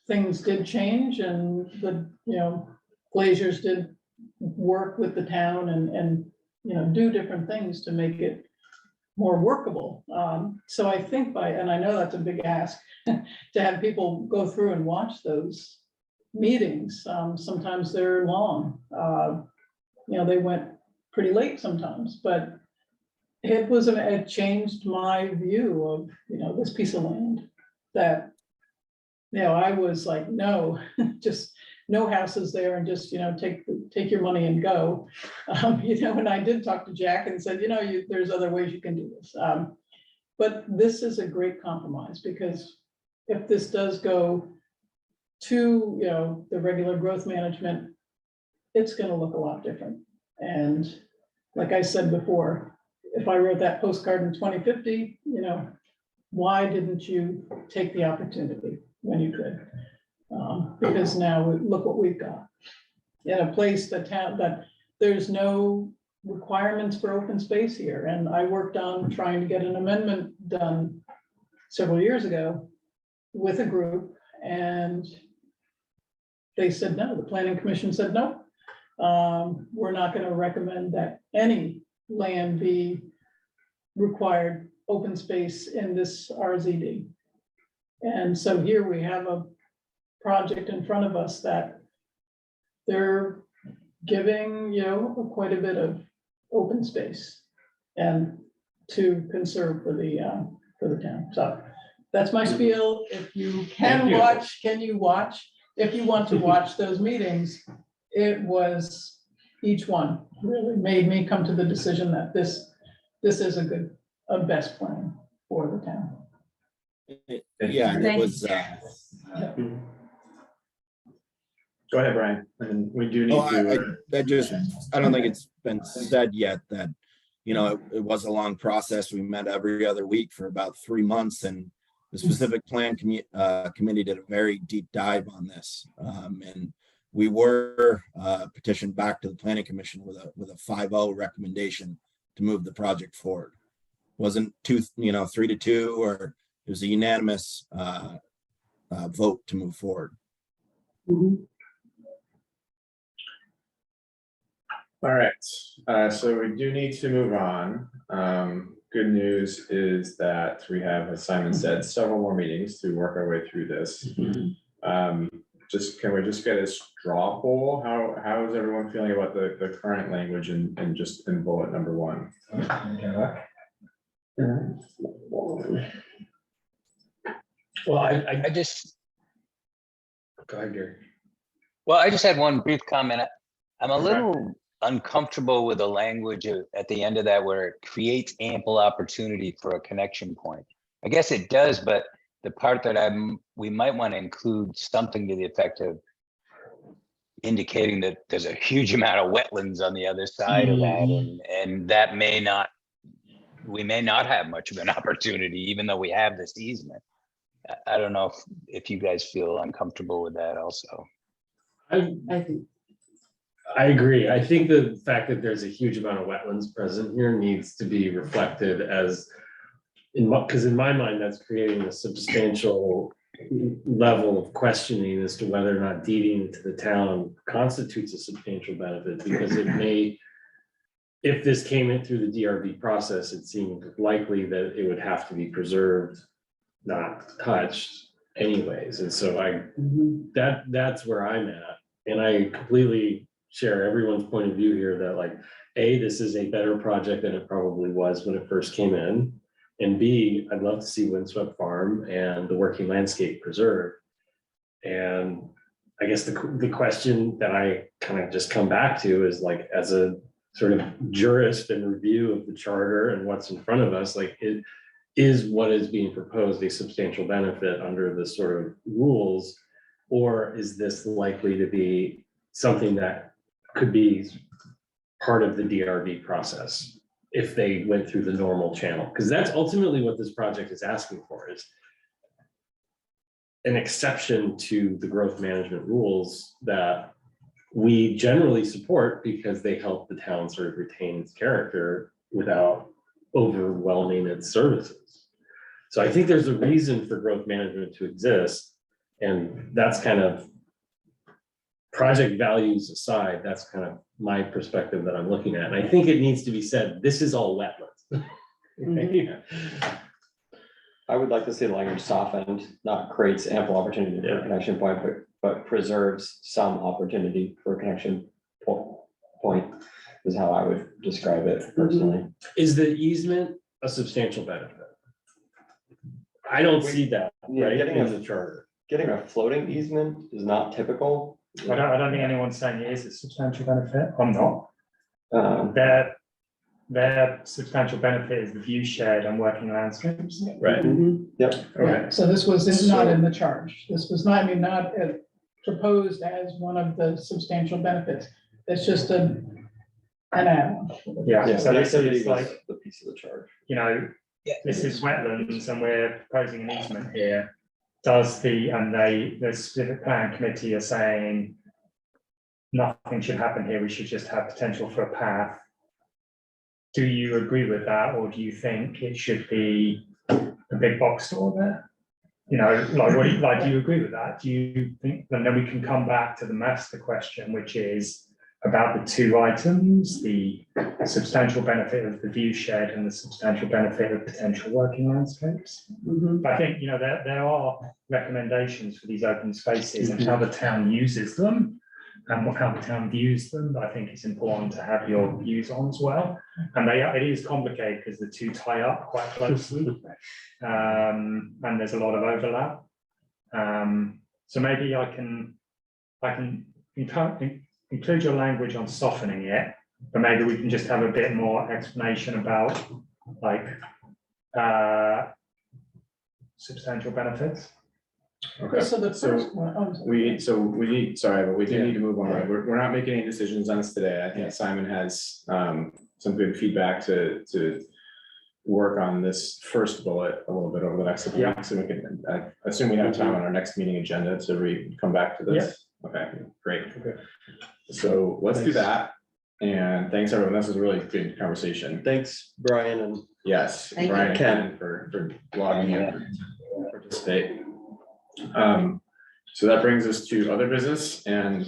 things did change and the, glaziers did work with the town and do different things to make it more workable. So I think and I know that's a big ask, to have people go through and watch those meetings. Sometimes they're long. They went pretty late sometimes, but it changed my view of, this piece of land that, I was like, no, just no houses there and just, take your money and go. And I did talk to Jack and said, there's other ways you can do this. But this is a great compromise, because if this does go to, the regular growth management, it's gonna look a lot different. And like I said before, if I wrote that postcard in 2050, why didn't you take the opportunity when you could? Because now look what we've got. In a place that there's no requirements for open space here. And I worked on trying to get an amendment done several years ago with a group, and they said no. The planning commission said no. We're not going to recommend that any land be required open space in this RZD. And so here we have a project in front of us that they're giving, quite a bit of open space and to conserve for the town. So that's my spiel. If you can watch, if you want to watch those meetings, it was, each one really made me come to the decision that this is a best plan for the town. Yeah, and it was, Go ahead, Brian, and we do need I don't think it's been said yet that, it was a long process. We met every other week for about 3 months, and the specific plan committee did a very deep dive on this. And we were petitioned back to the planning commission with a 5-0 recommendation to move the project forward. Wasn't 3-2, or it was a unanimous vote to move forward. All right, so we do need to move on. Good news is that we have, as Simon said, several more meetings to work our way through this. Can we just get a straw poll? How is everyone feeling about the current language and just in bullet number 1? Well, I just, go ahead, Gary. well, I just had one brief comment. I'm a little uncomfortable with the language at the end of that, where it creates ample opportunity for a connection point. I guess it does, but the part that we might want to include something to the effect of indicating that there's a huge amount of wetlands on the other side of that, and that we may not have much of an opportunity, even though we have this easement. I don't know if you guys feel uncomfortable with that also. I agree. I think the fact that there's a huge amount of wetlands present here needs to be reflected as, because in my mind, that's creating a substantial level of questioning as to whether or not deeding to the town constitutes a substantial benefit, because it may, if this came in through the DRB process, it seemed likely that it would have to be preserved, not touched anyways. And so that's where I'm at. And I completely share everyone's point of view here that, like, A, this is a better project than it probably was when it first came in. And B, I'd love to see Windswept Farm and the working landscape preserved. And I guess the question that I kind of just come back to is, like, as a sort of jurist and review of the charter and what's in front of us, like, it is what is being proposed a substantial benefit under the sort of rules, or is this likely to be something that could be part of the DRB process if they went through the normal channel? Because that's ultimately what this project is asking for, is an exception to the growth management rules that we generally support because they help the town sort of retain its character without overwhelming its services. So I think there's a reason for growth management to exist, and that's kind of project values aside, that's kind of my perspective that I'm looking at. And I think it needs to be said, this is all wetlands. I would like to see the language softened, not creates ample opportunity for a connection point, but preserves some opportunity for a connection point is how I would describe it personally. Is the easement a substantial benefit? I don't see that, Yeah, right, getting in a- the charter. Getting a floating easement is not typical. I don't think anyone's saying it is a substantial benefit. I'm not. Um, Their substantial benefit is the view shed and working landscapes. Right. Yep. Okay. So this was not in the charge. This was not, I mean, not proposed as one of the substantial benefits. It's just an add-on. Yeah, Yeah, so basically it's was like, the piece of the charge. you know, this is wetlands and we're proposing an easement here. Does the specific plan committee are saying nothing should happen here, we should just have potential for a path. Do you agree with that, or do you think it should be a big box store there? You know, like, do you agree with that? Do you think, and then we can come back to the master question, which is about the two items, the substantial benefit of the view shed and the substantial benefit of potential working landscapes. But I think, you know, there are recommendations for these open spaces and how the town uses them and how the town views them, that I think it's important to have your views on as well. And it is complicated because the two tie up quite closely. And there's a lot of overlap. So maybe I can include your language on softening it, but maybe we can just have a bit more explanation about like substantial benefits. Okay, So the first one, oh, sorry, but we do need to move on. We're not making any decisions on this today. I think Simon has some good feedback to work on this first bullet a little bit over the next couple of weeks, and we can, I assume we have time on our next meeting agenda to come back to this. Okay, great. Okay. So let's do that. And thanks, everyone. This was a really good conversation. Thanks, Brian, and Yes, Thank Brian you. and Ken for logging in to participate. So that brings us to other business, and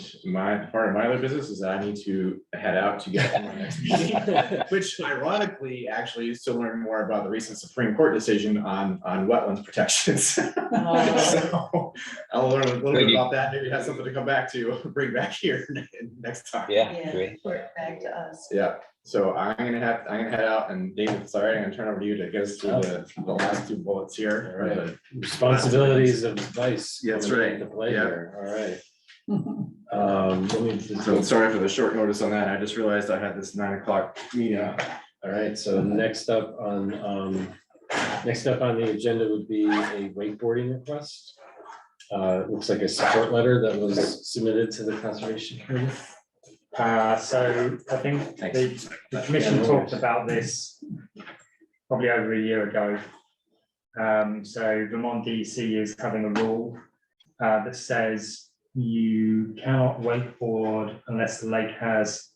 part of my other business is that I need to head out to get to my next meeting, which ironically actually is to learn more about the recent Supreme Court decision on wetlands protections. So I'll learn a little bit about that, maybe have something to come back to, bring back here next time. Yeah, great. Back to us. Yeah, so I'm gonna head out, and David, sorry, I'm gonna turn over to you to get us through the last two bullets here. All right. The- responsibilities of vice. Yeah, that's coming right. into play Yeah. here. All right. Let me So sorry for the short notice on that. I just realized I had this 9 o'clock meeting. All right, so next up on the agenda would be a wakeboarding request. It looks like a support letter that was submitted to the Conservation Committee. So I think the commission talked about this probably over a year ago. So Vermont DEC is having a rule that says you cannot wakeboard unless the lake has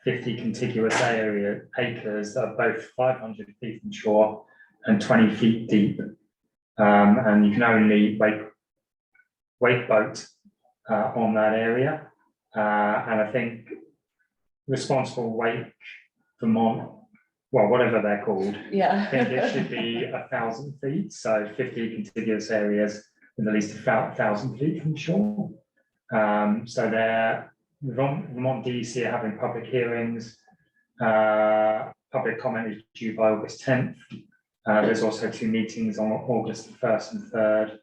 50 contiguous acres that are both 500 feet from shore and 20 feet deep. And you can only wake boat on that area. And I think Responsible Wake Vermont, well, whatever they're called, I Yeah. think it should be 1,000 feet, so 50 contiguous areas with at least 1,000 feet from shore. So Vermont DEC are having public hearings. Public comment is due by August 10th. There's also 2 meetings on August 1st and 3rd.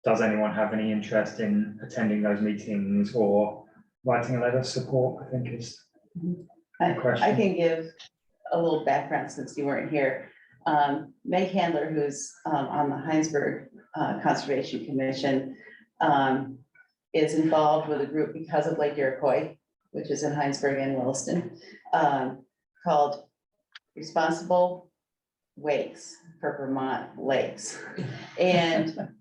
Does anyone have any interest in attending those meetings or writing a letter of support, I think is the question. I can give a little background since you weren't here. Meg Handler, who's on the Heinsberg Conservation Commission, is involved with a group because of Lake Iroquois, which is in Heinsberg and Williston, called Responsible Wakes for Vermont Lakes. And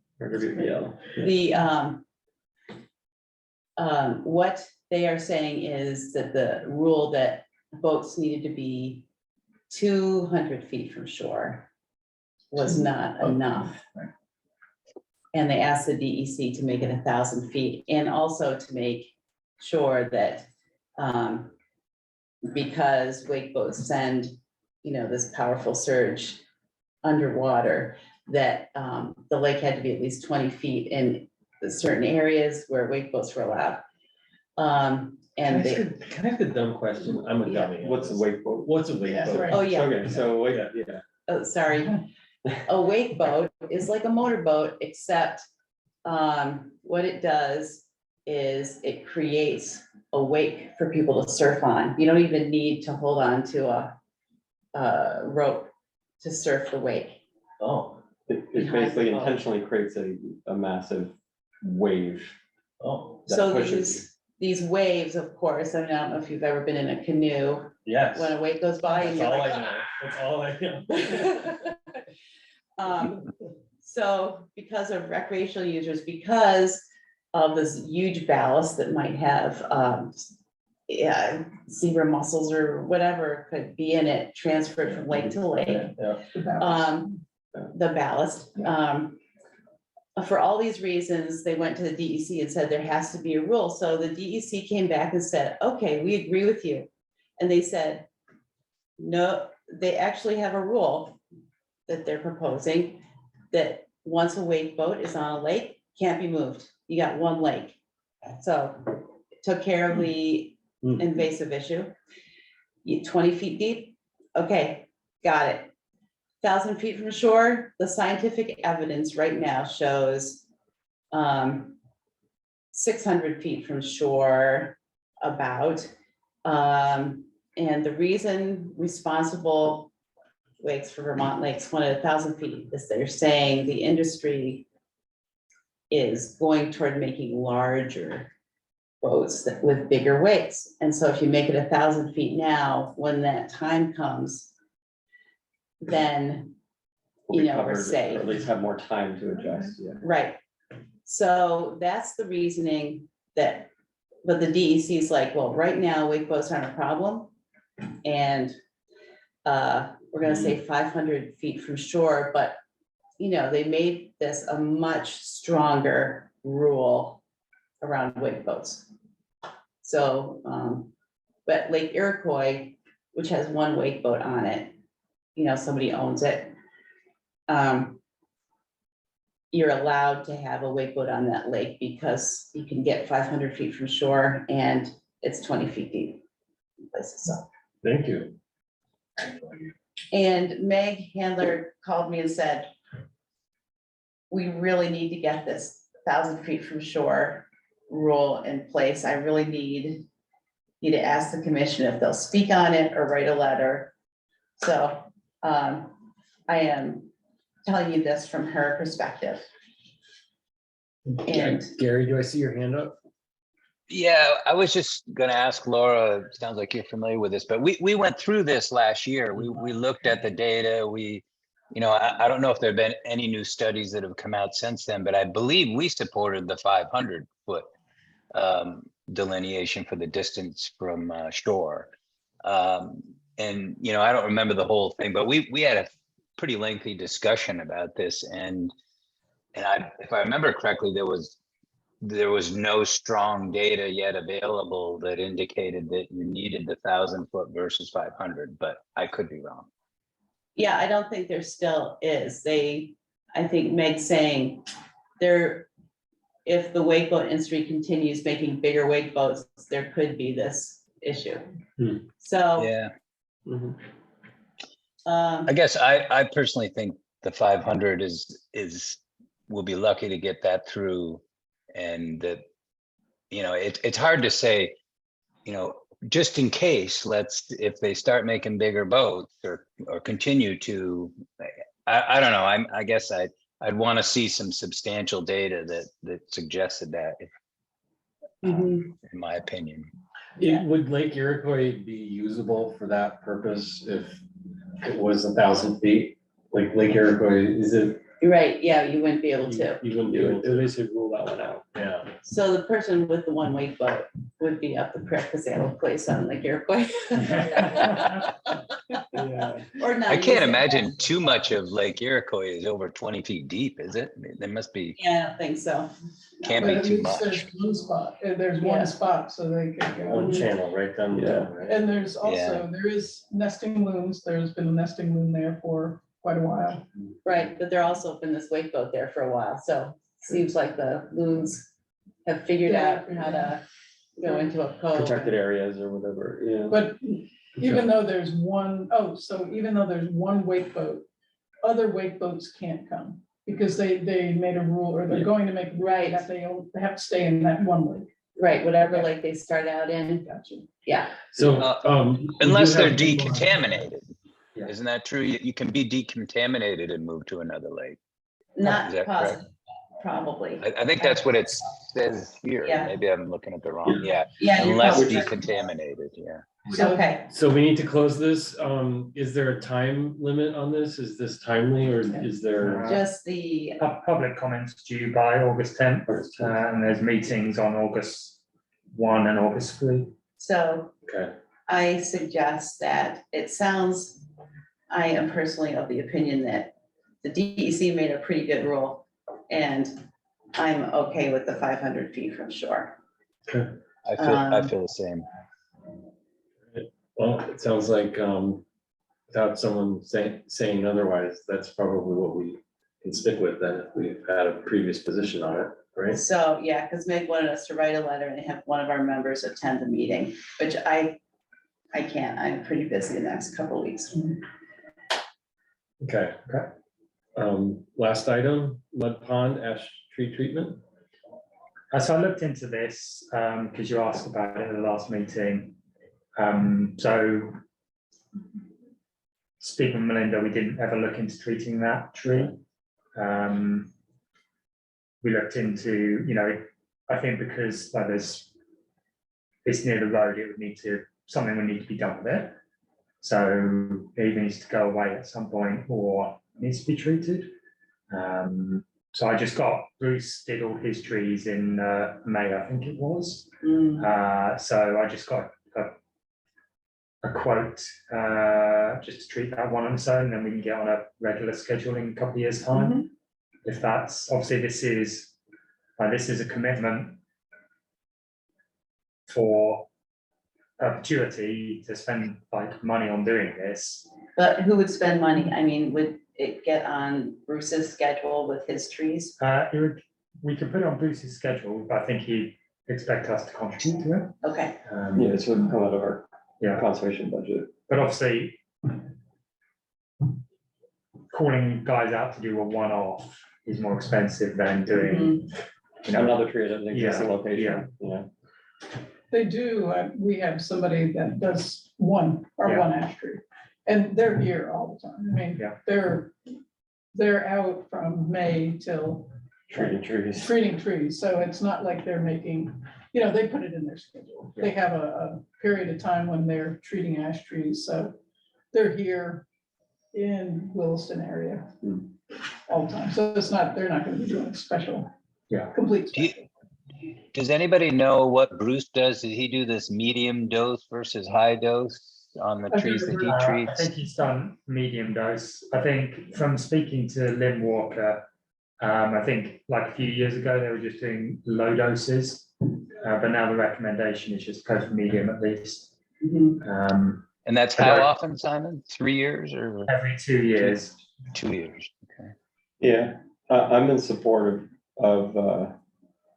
what they are saying is that the rule that boats needed to be 200 feet from shore was not enough. And they asked the DEC to make it 1,000 feet, and also to make sure that, because wake boats send, this powerful surge underwater, that the lake had to be at least 20 feet in certain areas where wake boats were allowed. And they, Can I ask a dumb question? I'm a Yeah. dummy. What's a wake boat? What's a wake That's boat? right. oh yeah, Okay, so wait, yeah. oh, sorry. A wake boat is like a motorboat, except what it does is it creates a wake for people to surf on. You don't even need to hold on to a rope to surf the wake. Oh, It Behind basically the boat. intentionally creates a massive wave. oh, That So pushes these waves, of course, I mean, I don't know if you've ever been in a canoe yes. when a wake goes by and That's you're all like, I know. That's all I know. So because of recreational users, because of this huge ballast that might have, zebra mussels or whatever could be in it, transferred from lake to lake, Yeah. the ballast. For all these reasons, they went to the DEC and said there has to be a rule. So the DEC came back and said, okay, we agree with you. And they said, no, they actually have a rule that they're proposing, that once a wake boat is on a lake, can't be moved. You got one lake. So it took care of the invasive issue. 20 feet deep, okay, got it. 1,000 feet from shore, the scientific evidence right now shows 600 feet from shore about. And the reason responsible wakes for Vermont lakes wanted 1,000 feet is they're saying the industry is going toward making larger boats with bigger wakes. And so if you make it 1,000 feet now, when that time comes, then, will be we're covered, or safe. at least have more time to adjust, yeah. Right. So that's the reasoning but the DEC is like, well, right now, wake boats aren't a problem. And we're gonna say 500 feet from shore, but, they made this a much stronger rule around wake boats. So, but Lake Iroquois, which has one wake boat on it, somebody owns it. You're allowed to have a wake boat on that lake because you can get 500 feet from shore and it's 20 feet deep in places, so. Thank you. And Meg Handler called me and said, we really need to get this 1,000 feet from shore rule in place. I really need you to ask the commission if they'll speak on it or write a letter. So I am telling you this from her perspective. And Gary, do I see your hand up? Yeah, I was just gonna ask Laura, it sounds like you're familiar with this, but we went through this last year. We looked at the data. I don't know if there have been any new studies that have come out since then, but I believe we supported the 500-foot delineation for the distance from shore. And I don't remember the whole thing, but we had a pretty lengthy discussion about this, and if I remember correctly, there was no strong data yet available that indicated that you needed the 1,000-foot versus 500, but I could be wrong. yeah, I don't think there still is. I think Meg's saying if the wake boat industry continues making bigger wake boats, there could be this issue. So. Yeah, I I guess I personally think the 500 we'll be lucky to get that through, and that, it's hard to say, just in case, if they start making bigger boats or continue to, I don't know, I guess I'd want to see some substantial data that suggested that, in my opinion. Would Lake Iroquois be usable for that purpose if it was 1,000 feet? Like Lake Iroquois, is it Right, yeah, you wouldn't be able to. You wouldn't do it, they say rule that one out, yeah. So the person with the one wake boat would be up the creek because they have a place on Lake Iroquois. Yeah. Or not. I can't use it. imagine too much of Lake Iroquois is over 20 feet deep, is it? There must be, Yeah, I don't think so. can't But be at too least there's much. one spot, there's Yeah. one spot, so they could go. One channel right down the middle, right? And there's also, there is nesting loons, there's been a nesting loon there for quite a while. Right, but there also been this wake boat there for a while, so seems like the loons have figured out how to go into a cove. Protected areas or whatever, yeah. But even though there's one, oh, so even though there's one wake boat, other wake boats can't come. Because they made a rule, or they're going to make a rule Right. that they have to stay in that one lake. Right, whatever lake they start out in, Gotcha. yeah. So, we Unless do they're have- decontaminated. Yeah. Isn't that true? You can be decontaminated and move to another lake. Not Is that correct? possible, probably. I think that's what it says here. Yeah. Maybe I'm looking at the wrong, yeah. Yeah. you're Unless probably- decontaminaminated, yeah. Okay, So we need to close this. Is there a time limit on this? Is this timely or is there? just the, Public comments due by August 10th, and there's meetings on August 1 and August 3. so Okay, I suggest that it sounds, I am personally of the opinion that the DEC made a pretty good rule, and I'm okay with the 500 feet from shore. I feel the same. well, it sounds like, without someone saying otherwise, that's probably what we can stick with then if we've had a previous position on it, right? So, yeah, because Meg wanted us to write a letter and have one of our members attend the meeting, which I can't, I'm pretty busy the next couple of weeks. Okay. Last item, mud pond ash tree treatment. So I looked into this, because you asked about it at the last meeting. So speaking with Melinda, we didn't ever look into treating that tree. We looked into, I think because like it's near the road, it would need to, something would need to be done with it. So it either needs to go away at some point or needs to be treated. So I just Bruce did all his trees in May, I think it was. So I just got a quote just to treat that one on its own, then we can get on a regular schedule in a couple of years' time. If that's, obviously this is a commitment for perpetuity to spend like money on doing this. But who would spend money? I mean, would it get on Bruce's schedule with his trees? We could put it on Bruce's schedule, but I think he'd expect us to contribute to it. Okay, Yeah, this would come out of our Yeah, conservation budget. but obviously calling guys out to do a one-off is more expensive than doing, Another tree at an existing Yeah, location, yeah. They do, we have somebody that does one Yeah. ash tree, and they're here all the time. I mean, Yeah. they're out from May till Treating trees. treating trees, so it's not like they're making, they put it in their schedule. They have a period of time when they're treating ash trees, so they're here in Williston area all the time. So it's not, they're not gonna be doing a special. Yeah. Complete. Do you- special. Does anybody know what Bruce does? Did he do this medium dose versus high dose on the trees that he I treats? think he's done medium dose. I think from speaking to Lynn Walker, I think like a few years ago, they were just doing low doses. But now the recommendation is just go for medium at least. And that's how often, Simon? 3 years or Every 2 years. 2 years? Okay. Yeah, I'm in support of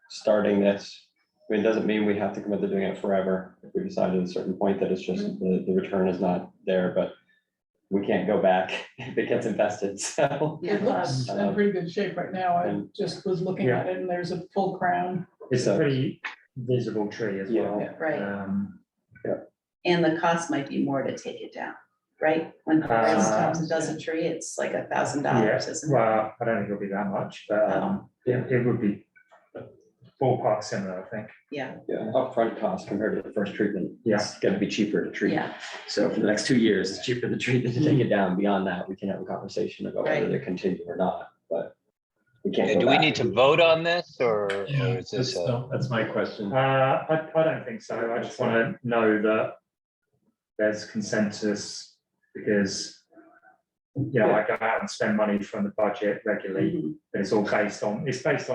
starting this. I mean, it doesn't mean we have to commit to doing it forever. If we decide at a certain point that it's just the return is not there, but we can't go back if it gets infested, so. It looks in pretty good shape right now. I just was looking at it and there's a full crown. It's a pretty visible tree as well. Yeah, right. Yeah. And the cost might be more to take it down, right? When Brownstown does a tree, it's like $1,000, Yeah, isn't it? well, I don't think it'll be that much, but it would be ballpark similar, I think. Yeah, Yeah, upfront cost compared to the first treatment. Yeah. It's gonna be cheaper to treat. yeah, So for the next 2 years, it's cheaper to treat than to take it down. Beyond that, we can have a conversation about whether Right. they continue or not. but we can't. go Do we back. need to vote on this or is this? That's my question. I don't think so. I just want to know that there's consensus because, you know, I go out and spend money from the budget regularly, but it's all based on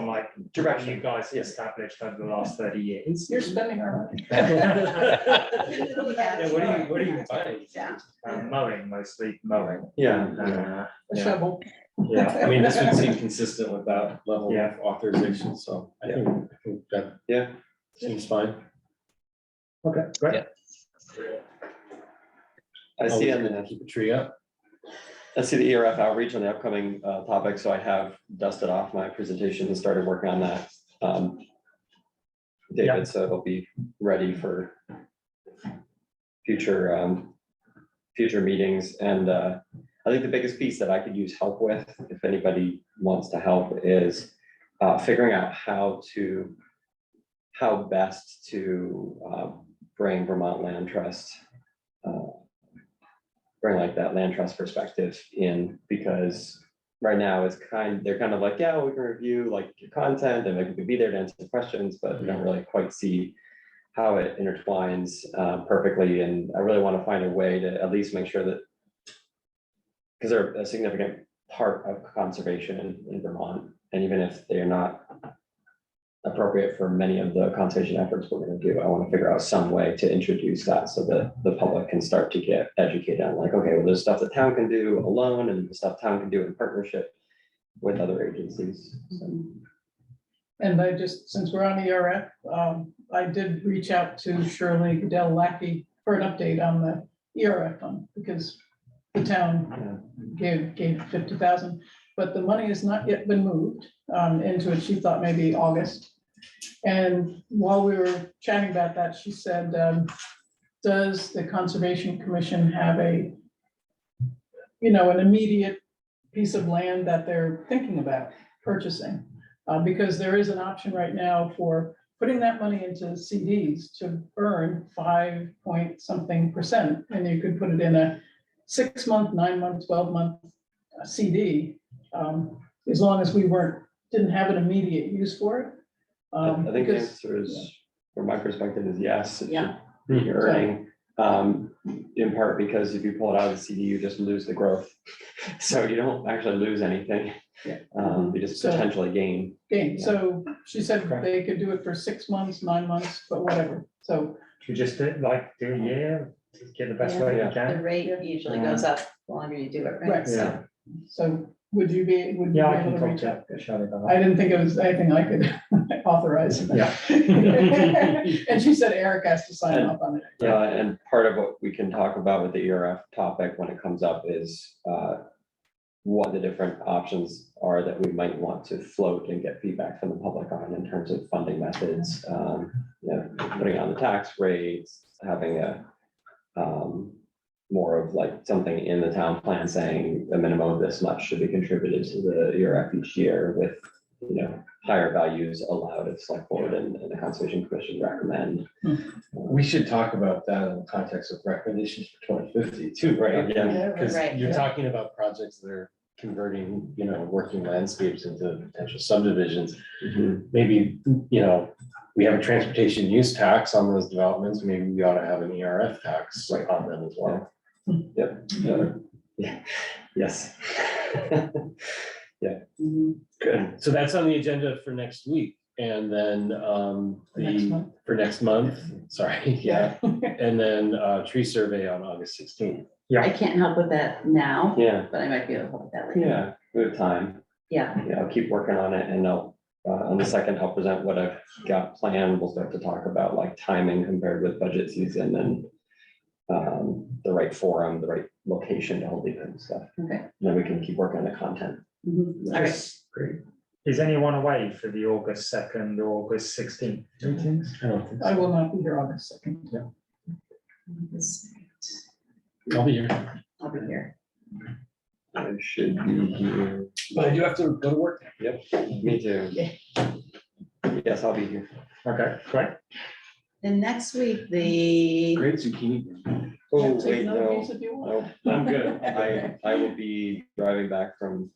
like what you guys established over the last 30 years. You're spending our money. Yeah, what are you buying? Yeah. Mowing, mostly mowing. Yeah. A shovel. Yeah, I mean, this would seem consistent with that level Yeah. of authorization, so I think that. Yeah. Seems fine. Okay, great. Yeah. I see on Always the gonna keep a tree up. I see the ERF outreach on the upcoming topic, so I have dusted off my presentation and started working on that. Yeah. David, so it'll be ready for future future meetings. And I think the biggest piece that I could use help with, if anybody wants to help, is figuring out how best to bring Vermont Land Trust bring like that land trust perspective in, because right now it's they're kind of like, yeah, we can review like your content and like we could be there to answer questions, but we don't really quite see how it intertwines perfectly. And I really want to find a way to at least make sure that, because they're a significant part of conservation in Vermont, and even if they're not appropriate for many of the conservation efforts we're going to do, I want to figure out some way to introduce that so that the public can start to get educated on like, okay, well, there's stuff that town can do alone and the stuff town can do in partnership with other agencies. So. And I just, since we're on the ERF, I did reach out to Shirley Goodell Lackey for an update on the ERF fund, because the town gave 50,000, but the money has not yet been moved into it. She thought maybe August. And while we were chatting about that, she said, does the Conservation Commission have an immediate piece of land that they're thinking about purchasing? Because there is an option right now for putting that money into CDs to earn 5-point-something%. And you could put it in a 6-month, 9-month, 12-month CD, as long as we didn't have an immediate use for it. I think the Because- answer is, from my perspective, is yes. It Yeah. should be earning, in part because if you pull it out of the CD, you just lose the growth. So you don't actually lose anything. Yeah. You just So- potentially gain. Okay, so she said Okay. they could do it for 6 months, 9 months, but whatever. So Should we just do a year to get the best way we The can? rate usually goes up the longer you do it, right? Right. So, So would you be able Yeah, I to can reach out? talk to Shelley about I that. didn't think it was anything I could authorize. Yeah. And she said Eric has to sign off on it. Yeah, and part of what we can talk about with the ERF topic when it comes up is what the different options are that we might want to float and get feedback from the public on in terms of funding methods. Putting on the tax rates, having a more of like something in the town plan saying a minimum of this much should be contributed to the ERF each year with, higher values allowed if select board and the Conservation Commission recommend. We should talk about that in the context of recommendations for 2050 too, right? Yeah. Because Right. you're talking about projects that are converting, working landscapes into potential subdivisions. Maybe, we have a transportation use tax on those developments, maybe we ought to have an ERF tax on them as well. Yep. Yes. Good. So that's on the agenda for next week. And then Next month. for next month, sorry, yeah. And then tree survey on August 16th. I can't help with that now, Yeah, but I might be able to help with that later. yeah, we have time. Yeah, Yeah, I'll keep working on it and on the second, I'll present what I've got planned. We'll start to talk about like timing compared with budget season and the right forum, the right location to hold the event and stuff. okay. Then we can keep working on the content. Mhm. All right. Just- Is anyone away for the August 2nd or August 16th meetings? I don't think I so. will not be here August 2nd. I'll be here. I'll be here. I should be here. But I do have to go to work. Yep, me too. Yes, I'll be here. Okay, great. And next week, the Great zucchini. Oh, Take wait, another no, piece if you want. no, I'm good. I will be driving back from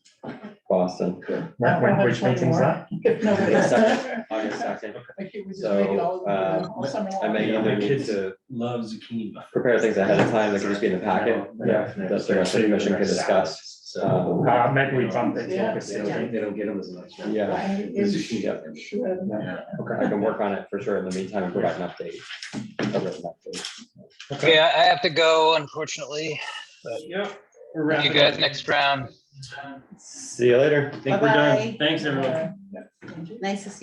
Boston. Which meeting's that? If nobody. August 2nd. I keep, we just So, waited all summer long. I may Yeah, either my need kids to love zucchini. prepare things ahead of time that can just be in the packet, that the rest of the commission can discuss. Maybe we bump it to Yeah. August 16th. They don't get them as much. Yeah, Yeah. I can work on it for sure in the meantime and provide an update. A written update. Okay. Yeah, I have to go, unfortunately. Yep. See you guys next round. See you later. Think we're done. Bye-bye. Thanks, everyone. Nice to see